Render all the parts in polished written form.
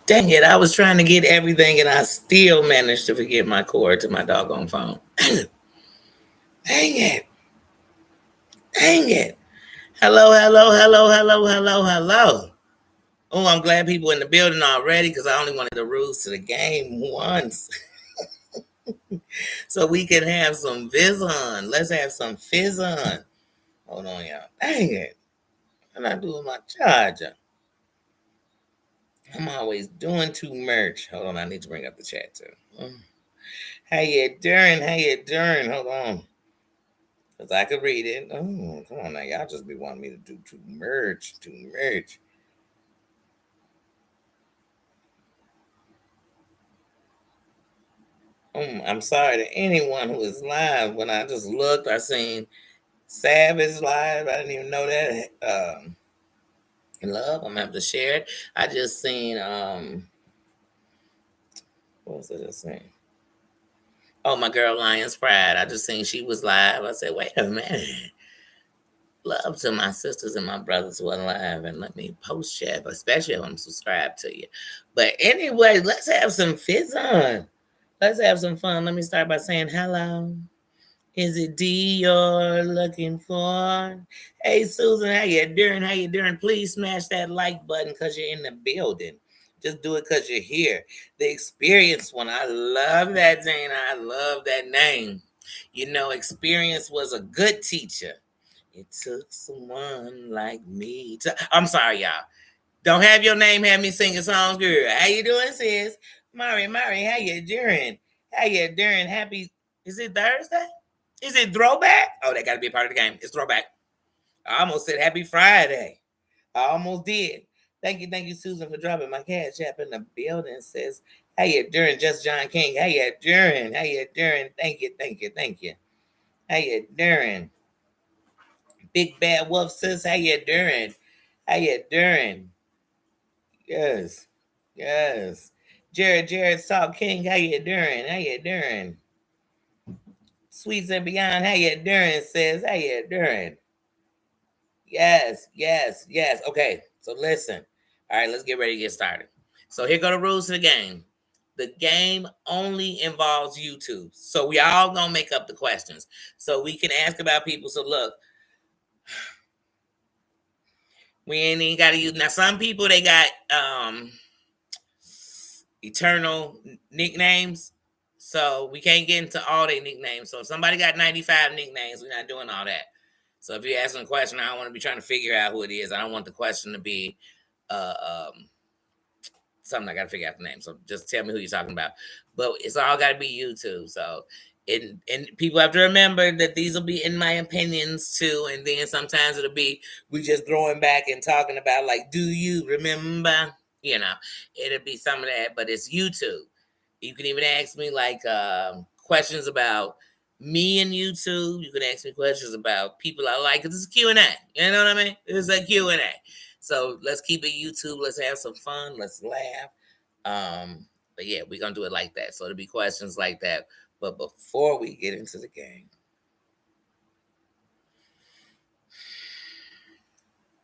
Dang it, I was trying to get everything and I still managed to forget my cord to my doggone phone. Dang it. Dang it. Hello, hello, hello, hello, hello, hello. Oh, I'm glad people in the building already because I only wanted the rules to the game once. So we can have some fizz on. Let's have some fizz on. Hold on, y'all. Dang it. I'm not doing my charger. I'm always doing too much. Hold on, I need to bring up the chat too. How you doing? How you doing? Hold on. Because I could read it. Oh, come on now. Y'all just be wanting me to do too much. Too much. I'm sorry to anyone who is live. When I just looked, I seen Savage live. I didn't even know that. Love, I'm gonna have to share it. I just seen what was I just saying? Oh, my girl Lions Pride. I just seen she was live. I said, wait a minute. Love to my sisters and my brothers who are live, and let me post chat, especially if I'm subscribed to you. But anyway, let's have some fizz on. Let's have some fun. Let me start by saying hello. Is it D you're looking for? Hey Susan, how you doing? How you doing? Please smash that like button because you're in the building. Just do it because you're here. The experience one. I love that, Dana. I love that name. You know, experience was a good teacher. It took someone like me to. I'm sorry, y'all. Don't have your name have me singing songs, girl. How you doing, sis? Mari, how you doing? How you doing? Happy. Is it Thursday? Is it throwback? Oh, that got to be a part of the game. It's throwback. I almost said happy Friday. I almost did. Thank you, Susan, for dropping my cash app in the building. Says, how you doing, Just John King? How you doing? How you doing? Thank you. How you doing? Big Bad Wolf says, how you doing? How you doing? Yes, yes. Jared Salt King, how you doing? How you doing? Sweets and Beyond, how you doing? Says, how you doing? Yes. Okay, so listen. All right, let's get ready to get started. So here go the rules of the game. The game only involves YouTube. So we all gonna make up the questions. So we can ask about people. So look, we ain't even gotta use now. Some people they got eternal nicknames. So we can't get into all their nicknames. So if somebody got 95 nicknames, we're not doing all that. So if you're asking a question, I don't want to be trying to figure out who it is. I don't want the question to be something I got to figure out the name. So just tell me who you're talking about. But it's all got to be YouTube. So and people have to remember that these will be in my opinions too. And then sometimes it'll be we just throwing back and talking about like, do you remember? You know, it'll be some of that, but it's YouTube. You can even ask me like questions about me and YouTube. You can ask me questions about people I like. Cause it's a Q&A. You know what I mean? It's a Q&A. So let's keep it YouTube. Let's have some fun. Let's laugh. But yeah, we're gonna do it like that. So there'll be questions like that. But before we get into the game,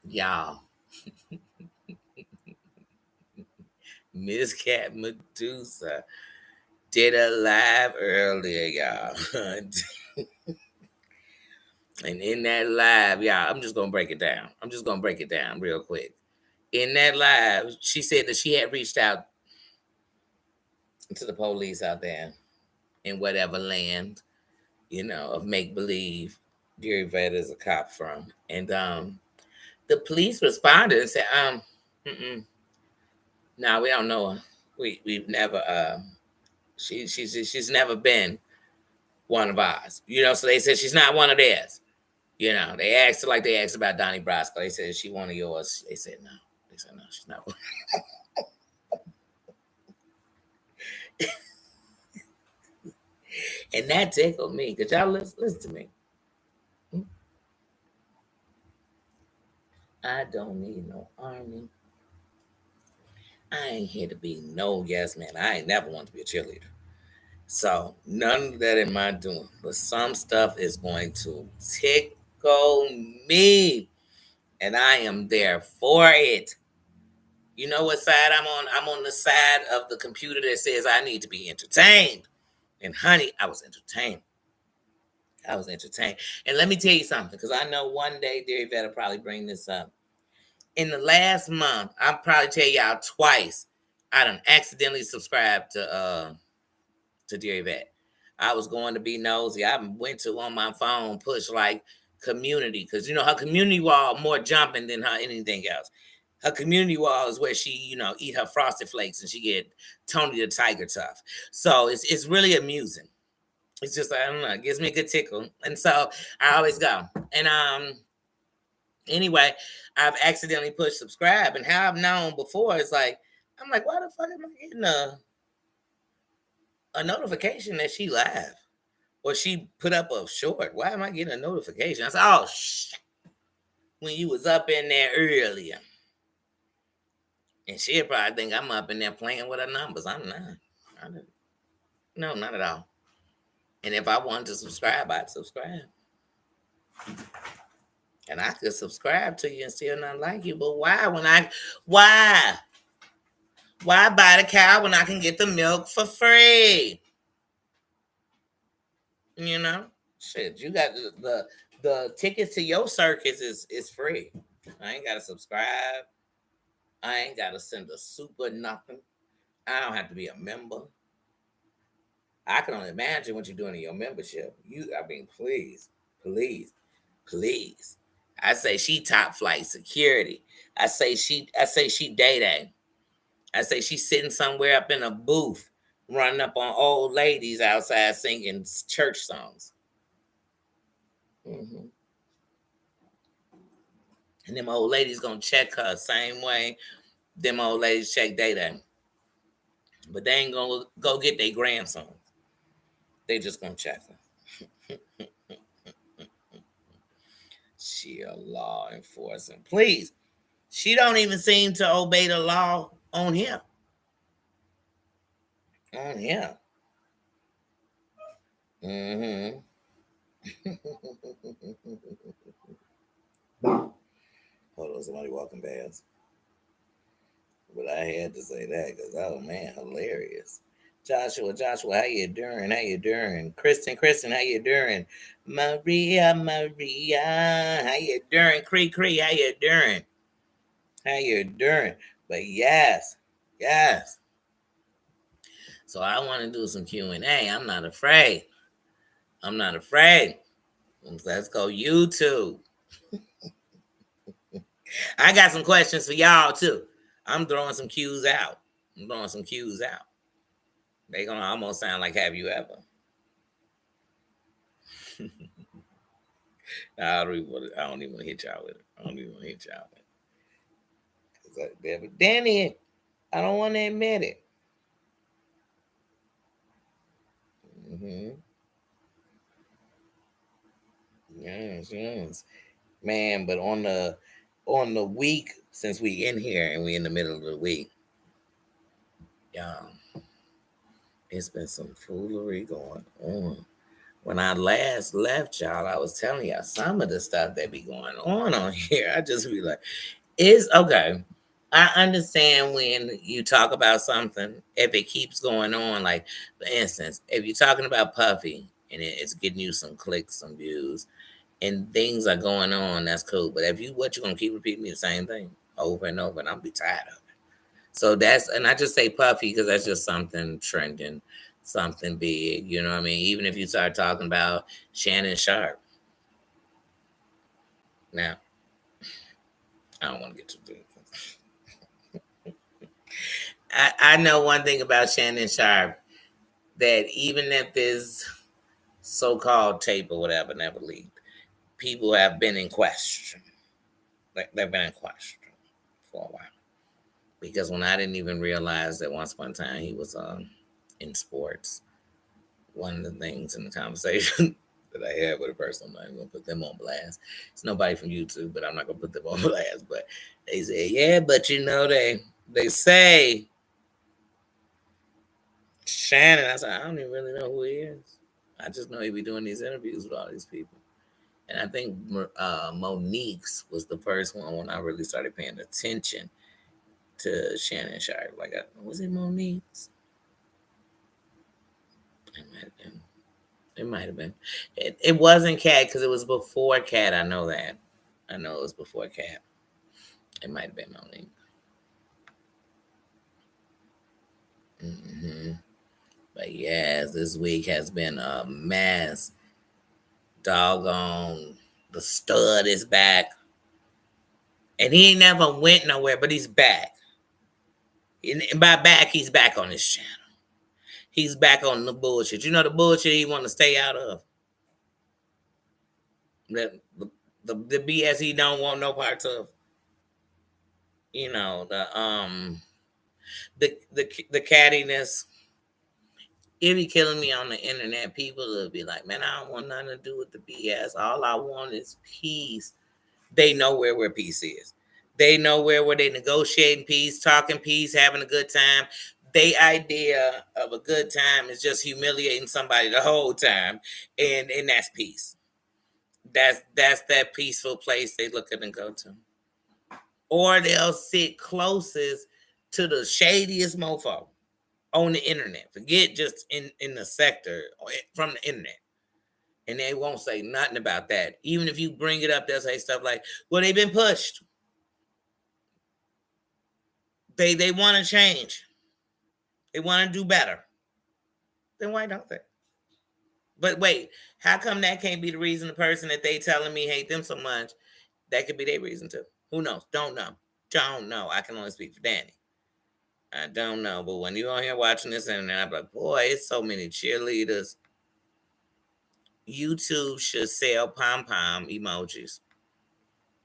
y'all, Miss Cat Medusa did a live earlier, y'all. And in that live, y'all, I'm just gonna break it down. I'm just gonna break it down real quick. In that live, she said that she had reached out to the police out there in whatever land, of make believe Gary Vet is a cop from. And the police responded and said, no, we don't know her. We've never she's never been one of ours. So they said she's not one of theirs. They asked her like they asked about Donnie Brasco. They said, is she one of yours? They said no. They said no, she's not one. And that tickled me. Could y'all listen to me? I don't need no army. I ain't here to be no yes man. I ain't never want to be a cheerleader. So none of that am I doing. But some stuff is going to tickle me. And I am there for it. You know what side I'm on? I'm on the side of the computer that says I need to be entertained. And honey, I was entertained. I was entertained. And let me tell you something, because I know one day Derry Vet will probably bring this up. In the last month, I'll probably tell y'all twice, I done accidentally subscribed to Derry Vet. I was going to be nosy. I went to on my phone, push like community, because you know her community wall more jumping than her anything else. Her community wall is where she, eat her frosted flakes and she get Tony the Tiger tough. So it's really amusing. It's just I don't know, it gives me a good tickle, and so I always go. And anyway, I've accidentally pushed subscribe, and how I've known before is like I'm like, why the fuck am I getting a notification that she live or she put up a short? Why am I getting a notification? I said, oh shit, when you was up in there earlier, and she'll probably think I'm up in there playing with her numbers. I'm not. No, not at all. And if I wanted to subscribe, I'd subscribe. And I could subscribe to you and still not like you. But why? Why buy the cow when I can get the milk for free? You know? Shit, you got the tickets to your circus is free. I ain't gotta subscribe. I ain't gotta send a super nothing. I don't have to be a member. I can only imagine what you're doing in your membership. Please, please, please. I say she top flight security. I say she day day. I say she's sitting somewhere up in a booth, running up on old ladies outside singing church songs. Hmm. And them old ladies gonna check her same way them old ladies check day day. But they ain't gonna go get their grandson. They just gonna check her. She a law enforcement. Please. She don't even seem to obey the law on here. On here. Mm-hmm. Hold on, somebody walking past. But I had to say that because oh man, hilarious. Joshua, how you doing? How you doing? Kristen, how you doing? Maria, how you doing? Cree, how you doing? How you doing? But yes. So I want to do some Q&A. I'm not afraid. I'm not afraid. Let's go YouTube. I got some questions for y'all too. I'm throwing some cues out. They gonna almost sound like have you ever? I don't even want to hit y'all with it. I don't even want to hit y'all with it. But Danny, I don't want to admit it. Mm-hmm. Yes. Man, but on the week since we in here and we in the middle of the week, y'all, it's been some foolery going on. When I last left y'all, I was telling y'all some of the stuff that be going on here. I just be like, it's okay. I understand when you talk about something, if it keeps going on, like for instance, if you're talking about Puffy and it's getting you some clicks, some views, and things are going on, that's cool. But if what you're gonna keep repeating me the same thing over and over, and I'll be tired of it. So and I just say Puffy because that's just something trending, something big. You know what I mean? Even if you start talking about Shannon Sharp, now I don't want to get too deep. I know one thing about Shannon Sharp that even if this so-called tape or whatever never leaked, people have been in question. Like they've been in question for a while. Because when I didn't even realize that once upon a time he was in sports, one of the things in the conversation that I had with a person, I'm not even gonna put them on blast. It's nobody from YouTube, but I'm not gonna put them on blast. But they said, yeah, but they say Shannon. I said, I don't even really know who he is. I just know he be doing these interviews with all these people. And I think Monique's was the first one when I really started paying attention to Shannon Sharp. Like, was it Monique's? It might have been. It might have been. It wasn't Cat because it was before Cat. I know that. I know it was before Cat. It might have been Monique. But yes, this week has been a mess. Doggone, the stud is back, and he ain't never went nowhere, but he's back. And by back, he's back on his channel. He's back on the bullshit. You know the bullshit he want to stay out of. The BS he don't want no parts of. You know the cattiness. It be killing me on the internet. People will be like, "Man, I don't want nothing to do with the BS. All I want is peace." They know where peace is. They know where they negotiating peace, talking peace, having a good time. Their idea of a good time is just humiliating somebody the whole time, and that's peace. That's that peaceful place they looking to go to. Or they'll sit closest to the shadiest mofo on the internet. Forget just in the sector from the internet. And they won't say nothing about that. Even if you bring it up, they'll say stuff like, well, they've been pushed. They want to change. They want to do better. Then why don't they? But wait, how come that can't be the reason the person that they telling me hate them so much? That could be their reason too. Who knows? Don't know. Don't know. I can only speak for Danny. I don't know. But when you on here watching this internet, I'm like, boy, it's so many cheerleaders. YouTube should sell pom-pom emojis.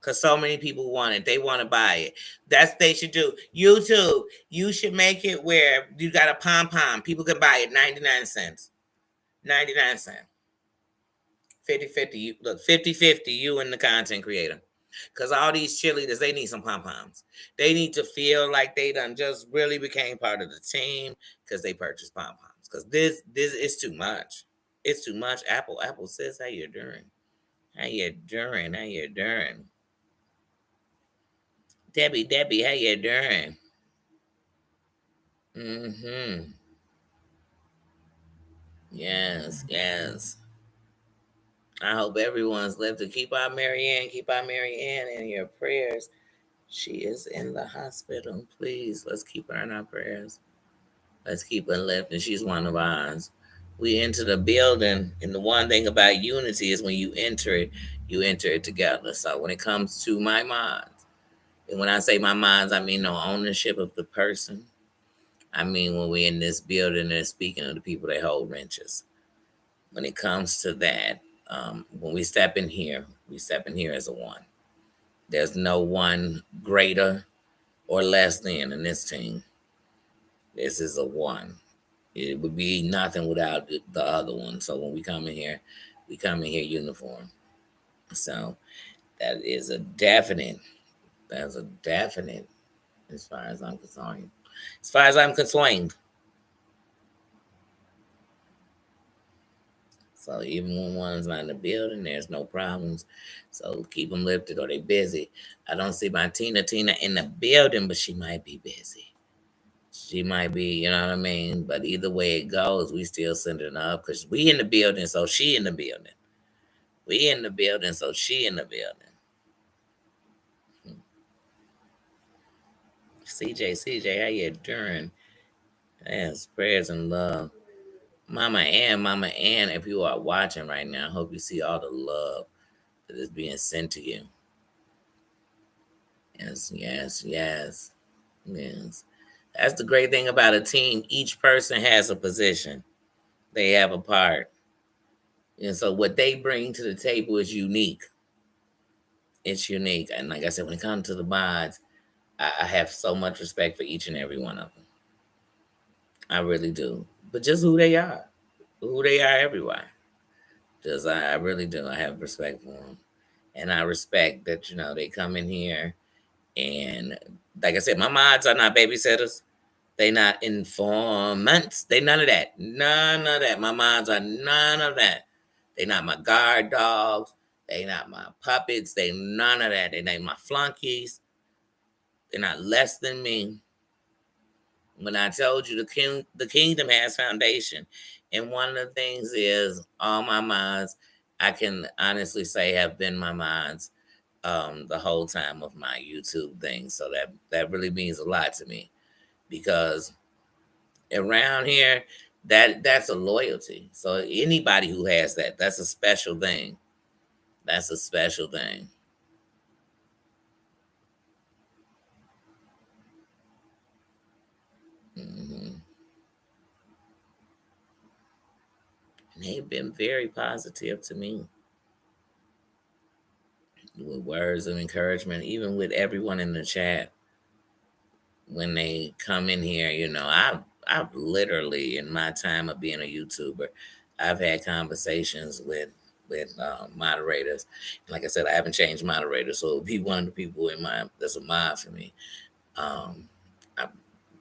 Because so many people want it. They want to buy it. That's what they should do. YouTube, you should make it where you got a pom-pom. People can buy it 99 cents. 99 cents. 50-50. Look, 50-50, you and the content creator. Because all these cheerleaders, they need some pom-poms. They need to feel like they done just really became part of the team because they purchased pom-poms. Because this is too much. It's too much. Apple says, how you doing? How you doing? How you doing? Debbie, how you doing? Mm-hmm. Yes. I hope everyone's lived to keep our Marianne in your prayers. She is in the hospital. Please, let's keep her in our prayers. Let's keep her lifted. She's one of ours. We enter the building, and the one thing about unity is when you enter it together. So when it comes to my minds, and when I say my minds, I mean no ownership of the person. I mean when we're in this building and speaking of the people that hold wrenches. When it comes to that, when we step in here as a one. There's no one greater or less than in this team. This is a one. It would be nothing without the other one. So when we come in here uniform. So that is a definite. That's a definite as far as I'm concerned. As far as I'm concerned. So even when one's not in the building, there's no problems. So keep them lifted or they busy. I don't see my Tina in the building, but she might be busy. She might be, you know what I mean? But either way it goes, we still sending her up because we in the building, so she in the building. We in the building, so she in the building. CJ, how you doing? Yes, prayers and love. Mama Ann, if you are watching right now, I hope you see all the love that is being sent to you. Yes. That's the great thing about a team. Each person has a position. They have a part. And so what they bring to the table is unique. It's unique. And like I said, when it comes to the mods, I have so much respect for each and every one of them. I really do. But just who they are. Who they are everywhere. Just I really do. I have respect for them. And I respect that, they come in here and like I said, my mods are not babysitters. They not informants. They none of that. None of that. My mods are none of that. They not my guard dogs. They not my puppets. They none of that. They ain't my flunkies. They're not less than me. When I told you the kingdom has foundation, and one of the things is all my mods, I can honestly say have been my mods the whole time of my YouTube thing. So that really means a lot to me because around here, that's a loyalty. So anybody who has that, that's a special thing. That's a special thing. Hmm. And they've been very positive to me with words of encouragement, even with everyone in the chat when they come in here. I've literally in my time of being a YouTuber, I've had conversations with moderators. Like I said, I haven't changed moderators, so it'll be one of the people in my that's a mod for me. Um, I,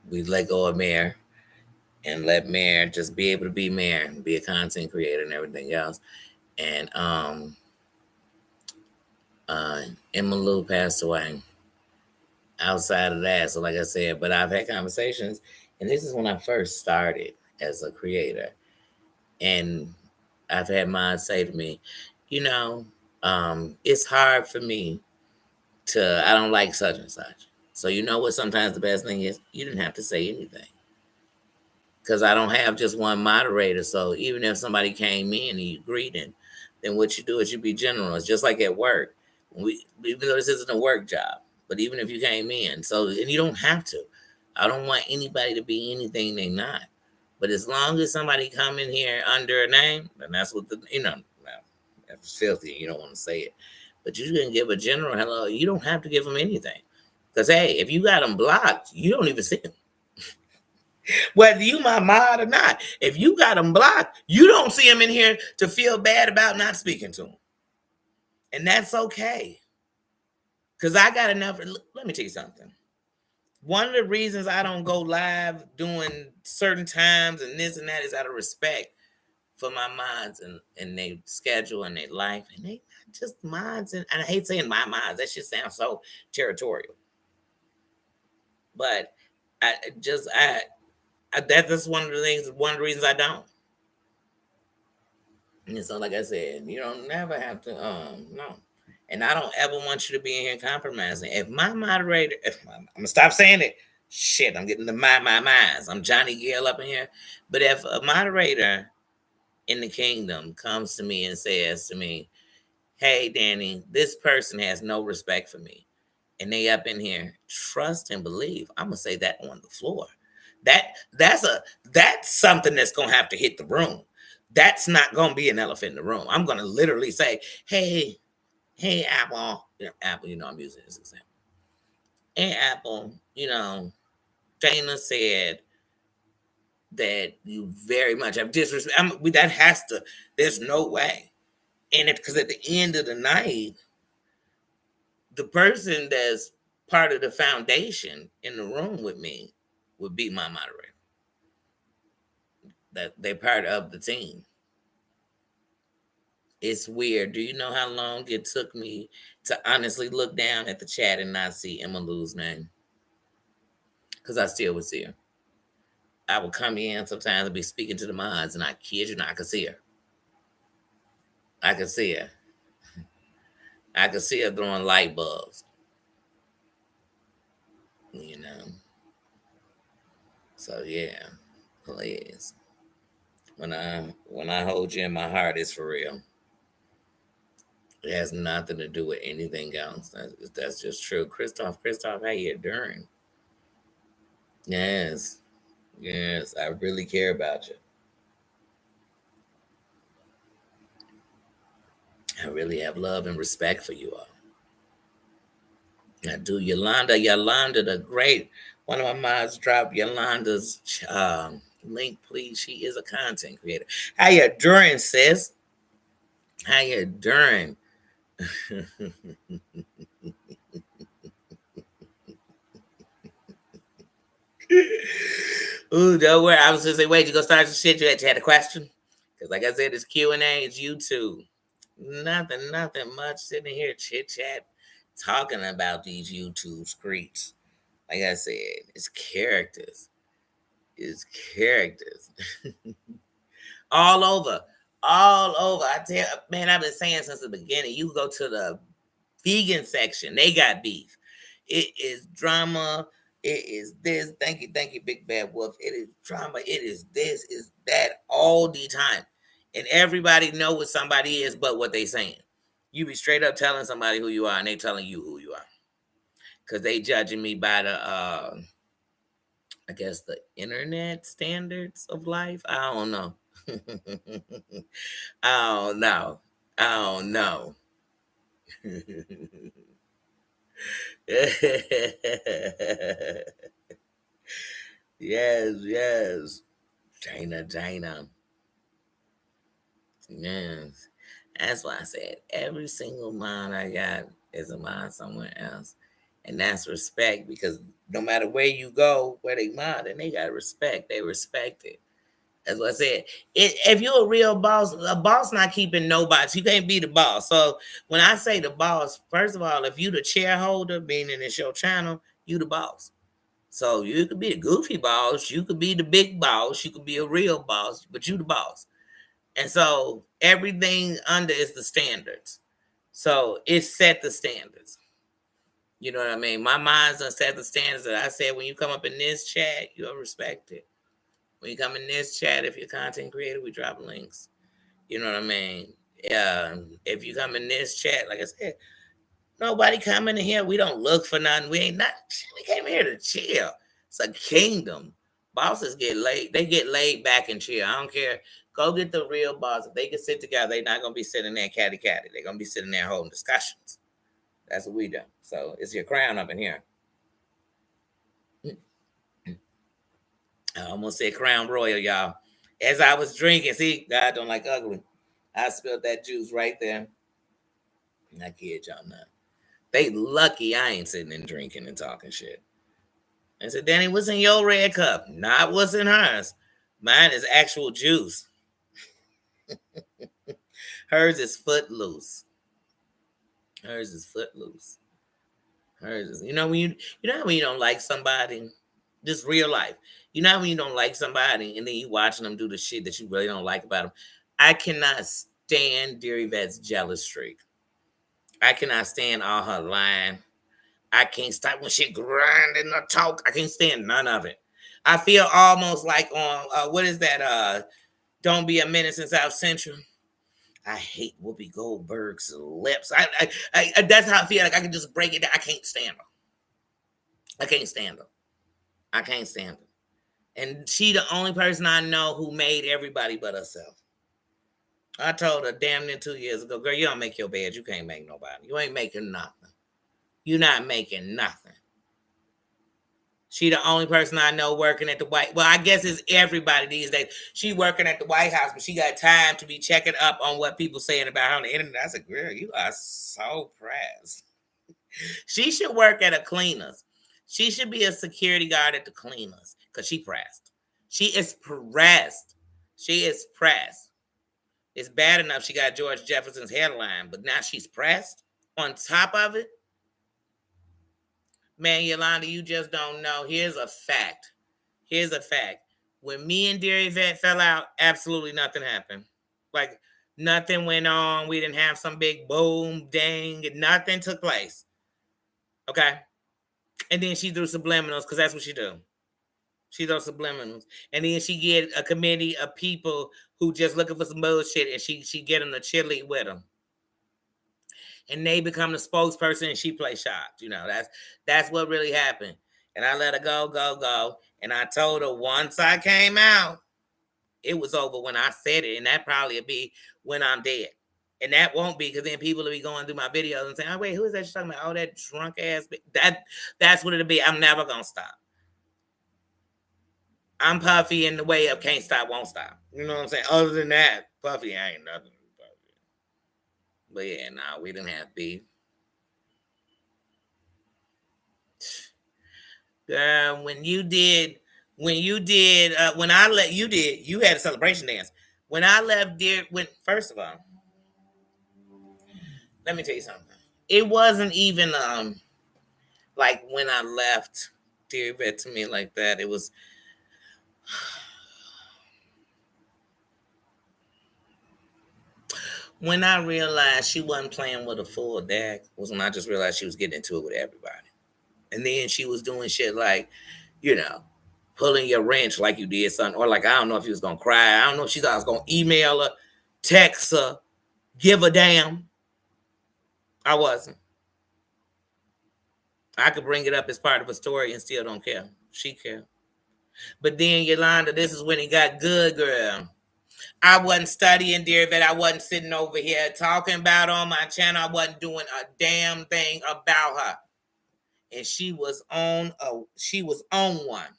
we let go of Mayor and let Mayor just be able to be Mayor and be a content creator and everything else. And Emma Lou passed away. Outside of that, so like I said, but I've had conversations, and this is when I first started as a creator, and I've had mods say to me, you know, it's hard for me to. I don't like such and such. So you know what? Sometimes the best thing is you didn't have to say anything because I don't have just one moderator. So even if somebody came in and you greeted, then what you do is you be general. It's just like at work. Even though this isn't a work job, but even if you came in, so and you don't have to. I don't want anybody to be anything they're not. But as long as somebody come in here under a name, then that's what well, that's filthy. You don't want to say it, but you can give a general hello. You don't have to give them anything, because hey, if you got them blocked, you don't even see them whether you my mod or not. If you got them blocked, you don't see them in here to feel bad about not speaking to them, and that's okay. Cause I got enough. Let me tell you something. One of the reasons I don't go live doing certain times and this and that is out of respect for my mods and their schedule and their life, and they not just mods. And I hate saying my mods. That shit sounds so territorial. But that's one of the things. One of the reasons I don't. And so, like I said, you don't never have to. No. And I don't ever want you to be in here compromising. If my moderator, I'm gonna stop saying it. Shit, I'm getting the my minds. I'm Johnny Gill up in here. But if a moderator in the kingdom comes to me and says to me, "Hey, Danny, this person has no respect for me," and they up in here, trust and believe. I'm gonna say that on the floor. That's something that's gonna have to hit the room. That's not gonna be an elephant in the room. I'm gonna literally say, "Hey, Apple, Apple, I'm using this example. Hey, Apple, Dana said that you very much have disrespect. That has to. There's no way, and because at the end of the night, the person that's part of the foundation in the room with me would be my moderator. That they're part of the team. It's weird. Do you know how long it took me to honestly look down at the chat and not see Emma Lou's name? Because I still would see her. I would come in sometimes and be speaking to the mods, and I kid you not, I could see her. I could see her. I could see her throwing light bulbs. You know. So yeah, please. When I hold you in my heart, it's for real. It has nothing to do with anything else. That's just true. Christoph, how you doing? Yes, yes, I really care about you. I really have love and respect for you all. I do. Yolanda, the great. One of my mods dropped Yolanda's link, please. She is a content creator. How you doing, sis? How you doing? Ooh, don't worry. I was gonna say, wait, you gonna start some shit? You had a question? Because like I said, it's Q&A. It's YouTube. Nothing much. Sitting here chit chat, talking about these YouTube screeds. Like I said, it's characters. It's characters. all over. All over. I tell man, I've been saying since the beginning. You go to the vegan section, they got beef. It is drama. It is this. Thank you, Big Bad Wolf. It is drama. It is this. Is that all the time, and everybody know what somebody is, but what they saying. You be straight up telling somebody who you are, and they telling you who you are, because they judging me by the I guess the internet standards of life. I don't know. I don't know. I don't know. Yes. China. Yes. That's why I said every single mind I got is a mind somewhere else. And that's respect because no matter where you go, where they mind, and they got respect. They respect it. That's what I said. If you're a boss not keeping nobody. You can't be the boss. So when I say the boss, first of all, if you the chairholder, meaning it's your channel, you the boss. So you could be a goofy boss, you could be the big boss, you could be a real boss, but you the boss. And so everything under is the standards. So it set the standards. You know what I mean? My mind's done set the standards that I said when you come up in this chat, you'll respect it. When you come in this chat, if you're a content creator, we drop links. You know what I mean? If you come in this chat, like I said, nobody coming in here. We don't look for nothing. We ain't not. We came here to chill. It's a kingdom. Bosses get laid. They get laid back and chill. I don't care. Go get the real boss. If they can sit together, they're not gonna be sitting there catty. They're gonna be sitting there holding discussions. That's what we do. So it's your crown up in here. I almost said Crown Royal, y'all. As I was drinking, see, God don't like ugly. I spilled that juice right there. I kid y'all not. They lucky I ain't sitting and drinking and talking shit. I said, Danny, what's in your red cup? Not what's in hers. Mine is actual juice. Hers is footloose. Hers is footloose. Hers is, you know when you don't like somebody, just real life. You know when you don't like somebody and then you watching them do the shit that you really don't like about them. I cannot stand Dear Yvette's jealous streak. I cannot stand all her lying. I can't stop when she grinding or talk. I can't stand none of it. I feel almost like on what is that? Don't Be a Menace in South Central. I hate Whoopi Goldberg's lips. I that's how I feel. Like I can just break it down. I can't stand her. I can't stand her. I can't stand her. And she the only person I know who made everybody but herself. I told her damn near 2 years ago, girl, you don't make your bed. You can't make nobody. You ain't making nothing. You're not making nothing. She the only person I know working at the White. Well, I guess it's everybody these days. She working at the White House, but she got time to be checking up on what people saying about her on the internet. I said, girl, you are so pressed. She should work at a cleaners. She should be a security guard at the cleaners because she pressed. She is pressed. She is pressed. It's bad enough she got George Jefferson's hairline, but now she's pressed. On top of it, man, Yolanda, you just don't know. Here's a fact. When me and Dear Yvette fell out, absolutely nothing happened. Like, nothing went on. We didn't have some big boom, dang. Nothing took place. Okay? And then she threw subliminals, because that's what she do. She throw subliminals. And then she get a committee of people who just looking for some bullshit, and she get them to cheerlead with them. And they become the spokesperson and she play shots. That's what really happened. And I let her go. And I told her once I came out, it was over when I said it. And that probably will be when I'm dead. And that won't be, because then people will be going through my videos and saying, oh, wait, who is that she's talking about? Oh, that drunk ass. That's what it'll be. I'm never going to stop. I'm Puffy in the way of can't stop, won't stop. You know what I'm saying? Other than that, Puffy ain't nothing. But yeah, nah, we didn't have beef. When I let you had a celebration dance. When I left, first of all, let me tell you something. It wasn't even like when I left Dear Vet to me like that. It was when I realized she wasn't playing with a full deck. Was when I just realized she was getting into it with everybody, and then she was doing shit like, you know, pulling your wrench like you did something, or like I don't know if he was gonna cry. I don't know if she thought I was gonna email her, text her, give a damn. I wasn't. I could bring it up as part of a story and still don't care. She cared. But then Yolanda, this is when it got good, girl. I wasn't studying, dear, that I wasn't sitting over here talking about on my channel. I wasn't doing a damn thing about her. And she was on one.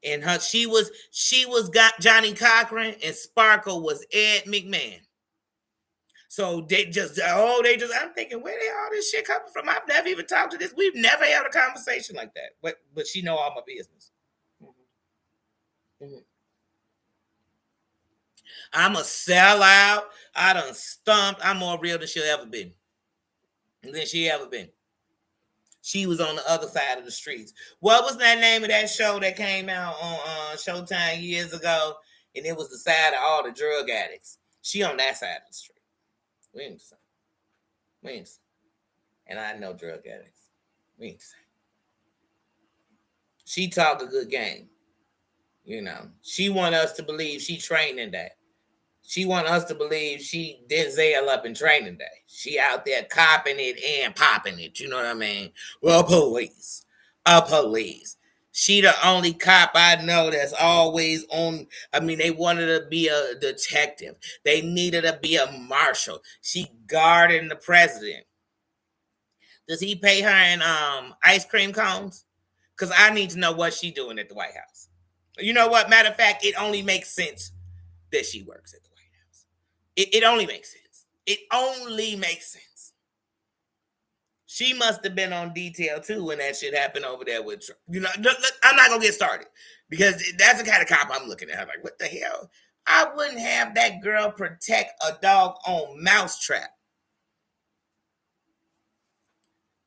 And she was got Johnny Cochran and Sparkle was Ed McMahon. So I'm thinking, where they all this shit coming from? I've never even talked to this. We've never had a conversation like that. But she know all my business. Mm-hmm. I'm a sellout. I done stumped. I'm more real than she'll ever been. Than she ever been. She was on the other side of the streets. What was that name of that show that came out on Showtime years ago? And it was the side of all the drug addicts. She on that side of the street. We ain't the same. We ain't the same. And I know drug addicts. We ain't the same. She talk a good game. You know. She want us to believe she training that. She want us to believe she Denzel up in Training Day. She out there copping it and popping it. You know what I mean? Well, police. A police. She the only cop I know that's always on. I mean, they wanted to be a detective. They needed to be a marshal. She guarding the president. Does he pay her in ice cream cones? Because I need to know what she doing at the White House. You know what? Matter of fact, it only makes sense that she works at the White House. It only makes sense. It only makes sense. She must have been on detail too when that shit happened over there with Trump. You know, I'm not gonna get started because that's the kind of cop I'm looking at. I'm like, what the hell? I wouldn't have that girl protect a dog on mousetrap.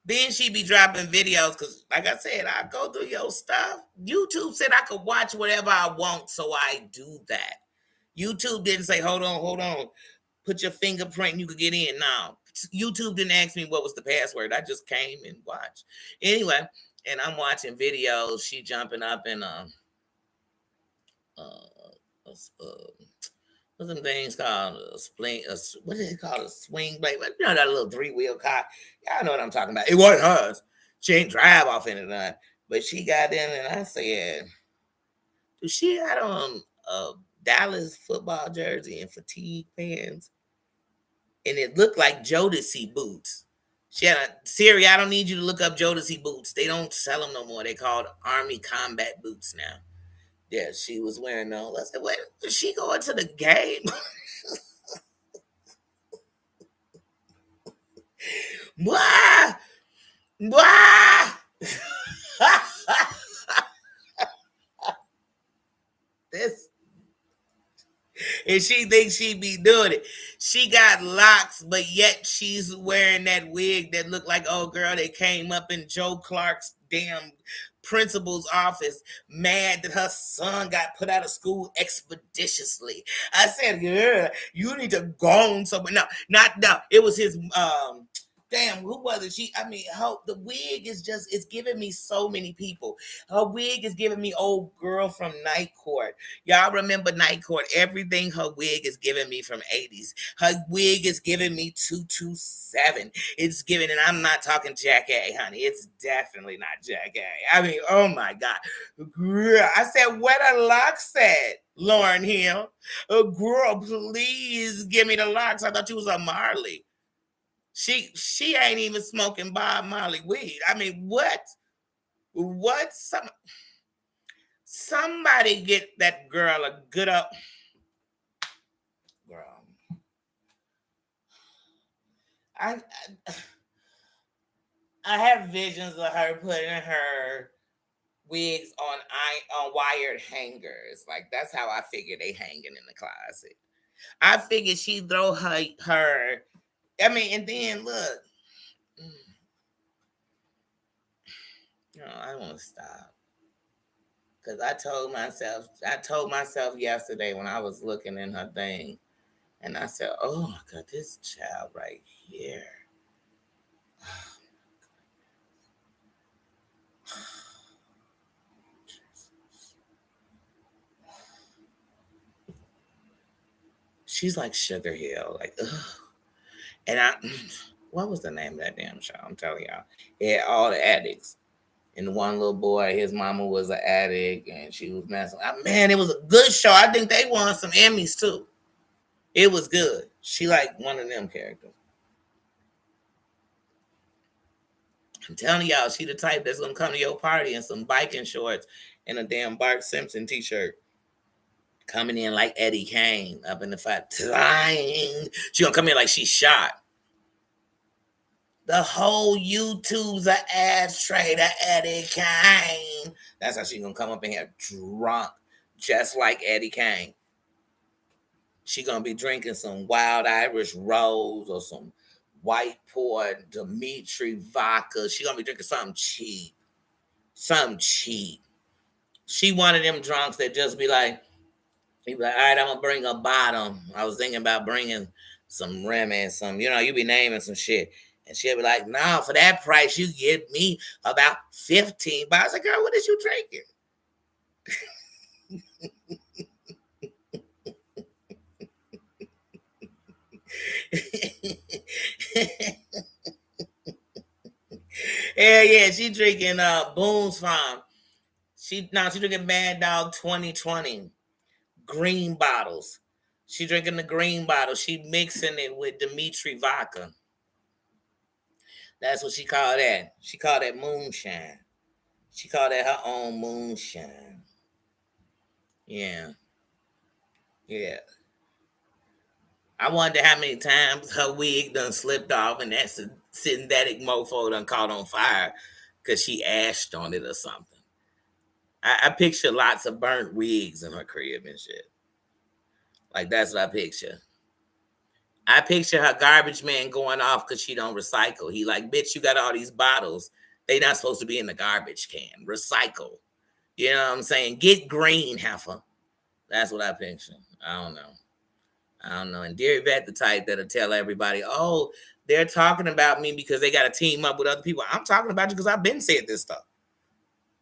Then she be dropping videos because, like I said, I go through your stuff. YouTube said I could watch whatever I want, so I do that. YouTube didn't say, hold on, put your fingerprint and you could get in. No, YouTube didn't ask me what was the password. I just came and watched. Anyway, and I'm watching videos. She jumping up in what's them things called a spling? What is it called? A swing blade? You know that little 3-wheel car? Y'all know what I'm talking about. It wasn't hers. She ain't drive off in it, but she got in, and I said, "Do she had on a Dallas football jersey and fatigue pants?" And it looked like Jodeci boots. She had a Siri. I don't need you to look up Jodeci boots. They don't sell them no more. They called Army combat boots now. Yeah, she was wearing those. I said, "Wait, is she going to the game?" Why? Why? This and she thinks she be doing it. She got locks, but yet she's wearing that wig that looked like old girl that came up in Joe Clark's damn principal's office, mad that her son got put out of school expeditiously. I said, girl, you need to go on somewhere. No, not no. It was his damn, who was it? The wig is just, it's giving me so many people. Her wig is giving me old girl from Night Court. Y'all remember Night Court? Everything her wig is giving me from 80s. Her wig is giving me 227. It's giving, and I'm not talking Jack A, honey. It's definitely not Jack A. I mean, oh my God. Girl, I said, where the locks at, Lauryn Hill? Oh, girl, please give me the locks. I thought you was a Marley. She ain't even smoking Bob Marley weed. I mean, what? What? Somebody get that girl a good up. Girl. I have visions of her putting her wigs on wired hangers. Like that's how I figure they hanging in the closet. I figured she throw her I mean, and then look, no, I want to stop. Because I told myself yesterday when I was looking in her thing, and I said, oh my God, this child right here. She's like Sugar Hill. Like, ugh. And what was the name of that damn show? I'm telling y'all. It had all the addicts. And one little boy, his mama was an addict and she was messing. Man, it was a good show. I think they won some Emmys too. It was good. She like one of them characters. I'm telling y'all, she the type that's gonna come to your party in some biking shorts and a damn Bart Simpson t-shirt. Coming in like Eddie Kane up in the fight. She gonna come in like she's shot. The whole YouTube's an ashtray to Eddie Kane. That's how she gonna come up in here drunk, just like Eddie Kane. She gonna be drinking some wild Irish rose or some white port Dimitri vodka. She gonna be drinking something cheap. Something cheap. She one of them drunks that just be like, all right, I'm gonna bring a bottom. I was thinking about bringing some Remy and some, you be naming some shit. And she'll be like, no, for that price, you give me about 15 bucks. I was like, girl, what is you drinking? Hell yeah, she drinking Boone's Farm. She drinking Mad Dog 2020 green bottles. She drinking the green bottle. She mixing it with Dimitri vodka. That's what she called that. She called that moonshine. She called that her own moonshine. Yeah. Yeah. I wonder how many times her wig done slipped off and that synthetic mofo done caught on fire because she ashed on it or something. I picture lots of burnt wigs in her crib and shit. Like that's what I picture. I picture her garbage man going off because she don't recycle. He like, bitch, you got all these bottles. They not supposed to be in the garbage can. Recycle. You know what I'm saying? Get green, heifer. That's what I picture. I don't know. I don't know. And Dear Vet, the type that'll tell everybody, oh, they're talking about me because they got to team up with other people. I'm talking about you because I've been saying this stuff.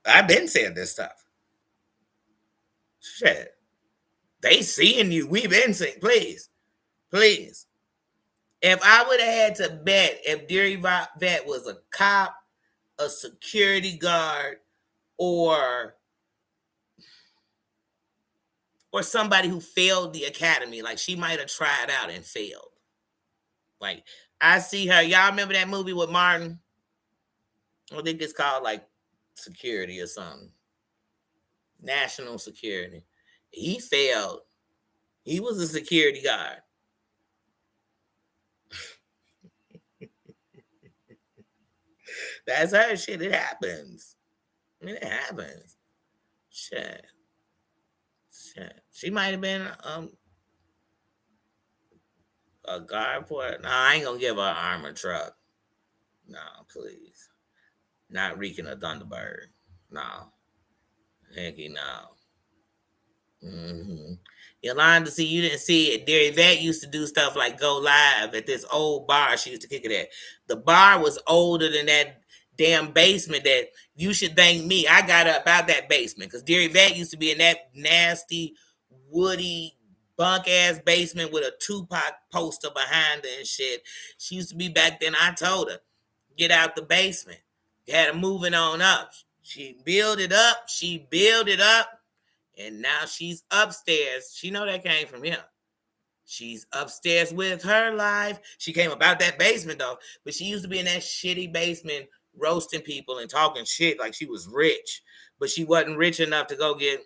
I've been saying this stuff. Shit. They seeing you. We've been saying, please, please. If I would have had to bet if Dear Vet was a cop, a security guard, or somebody who failed the academy, like she might have tried out and failed. Like I see her. Y'all remember that movie with Martin? I think it's called like Security or something. National Security. He failed. He was a security guard. That's her shit. It happens. I mean, it happens. Shit. Shit. She might have been a guard for it. No, I ain't gonna give her an armored truck. No, please. Not reeking a Thunderbird. No. Hecky no. Mm-hmm. You're lying to see you didn't see it. Derry Vet used to do stuff like go live at this old bar she used to kick it at. The bar was older than that damn basement that you should thank me. I got up out that basement because Derry Vet used to be in that nasty, woody, bunk ass basement with a Tupac poster behind her and shit. She used to be back then. I told her, get out the basement. You had her moving on up. She built it up. She built it up. And now she's upstairs. She know that came from him. She's upstairs with her life. She came about that basement though, but she used to be in that shitty basement roasting people and talking shit like she was rich, but she wasn't rich enough to go get.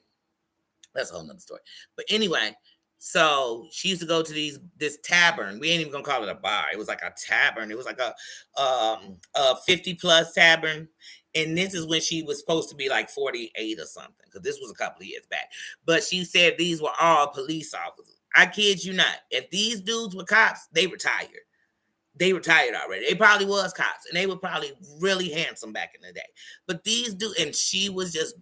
That's a whole nother story. But anyway, so she used to go to this tavern. We ain't even gonna call it a bar. It was like a tavern. It was like a 50 plus tavern. And this is when she was supposed to be like 48 or something, because this was a couple of years back. But she said these were all police officers. I kid you not. If these dudes were cops, they retired. They retired already. They probably was cops, and they were probably really handsome back in the day. But these dudes, and she was just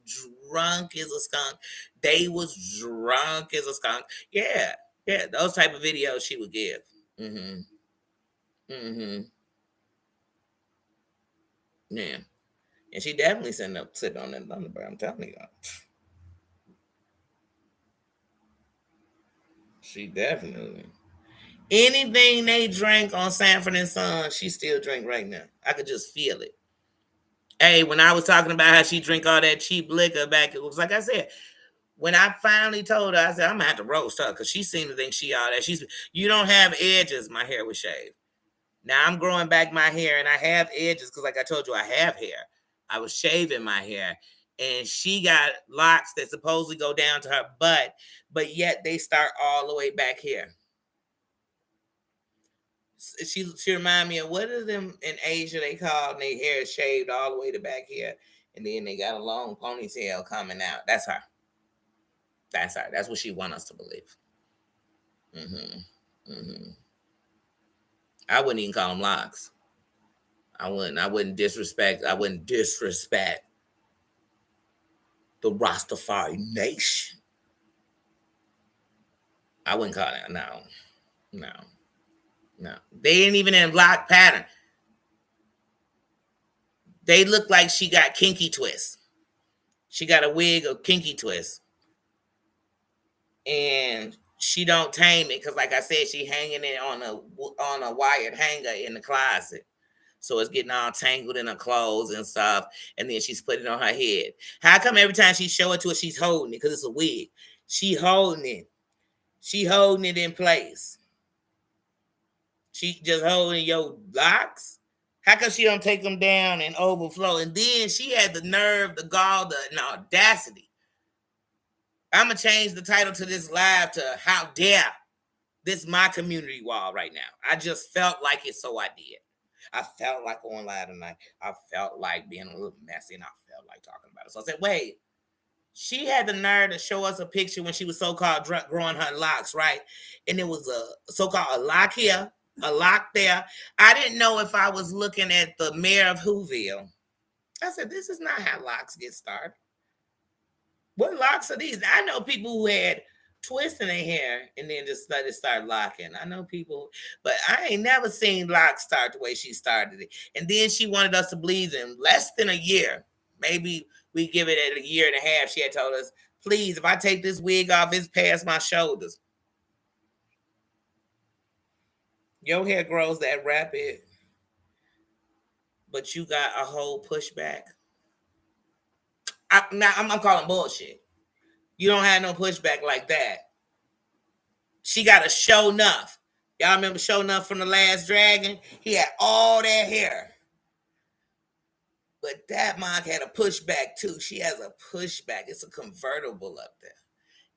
drunk as a skunk. They was drunk as a skunk. Yeah, yeah, those type of videos she would give. Mm-hmm. Mm-hmm. Yeah, and she definitely sitting on that Thunderbird. I'm telling you, she definitely. Anything they drank on Sanford and Son, she still drink right now. I could just feel it. Hey, when I was talking about how she drink all that cheap liquor back, it was like I said, when I finally told her, I said, I'm gonna have to roast her because she seemed to think she all that. She's you don't have edges, my hair was shaved. Now I'm growing back my hair and I have edges because like I told you, I have hair. I was shaving my hair. And she got locks that supposedly go down to her butt, but yet they start all the way back here. She remind me of what is them in Asia they call and their hair is shaved all the way to back here, and then they got a long ponytail coming out. That's her. That's her. That's what she want us to believe. Hmm. Hmm. I wouldn't even call them locks. I wouldn't. I wouldn't disrespect. I wouldn't disrespect the Rastafari nation. I wouldn't call that. No, no, no. They ain't even in block pattern. They look like she got kinky twist. She got a wig of kinky twist, and she don't tame it because, like I said, she hanging it on a wired hanger in the closet. So it's getting all tangled in her clothes and stuff. And then she's putting it on her head. How come every time she show it to her, she's holding it? Because it's a wig. She holding it. She holding it in place. She just holding your locks. How come she don't take them down and overflow? And then she had the nerve, the gall, the audacity. I'm gonna change the title to this live to "How Dare." This is my community wall right now. I just felt like it, so I did. I felt like going live tonight. I felt like being a little messy, and I felt like talking about it. So I said, "Wait." She had the nerve to show us a picture when she was so-called growing her locks, right? And it was a so-called a lock here, a lock there. I didn't know if I was looking at the mayor of Whoville. I said, "This is not how locks get started. What locks are these?" I know people who had twists in their hair and then just let it start locking. I know people, but I ain't never seen locks start the way she started it. And then she wanted us to believe in less than a year. Maybe we give it at a year and a half. She had told us, please, if I take this wig off, it's past my shoulders. Your hair grows that rapid, but you got a whole pushback. I'm calling bullshit. You don't have no pushback like that. She got a show enough. Y'all remember Show Enough from The Last Dragon? He had all that hair. But that Monk had a pushback too. She has a pushback. It's a convertible up there.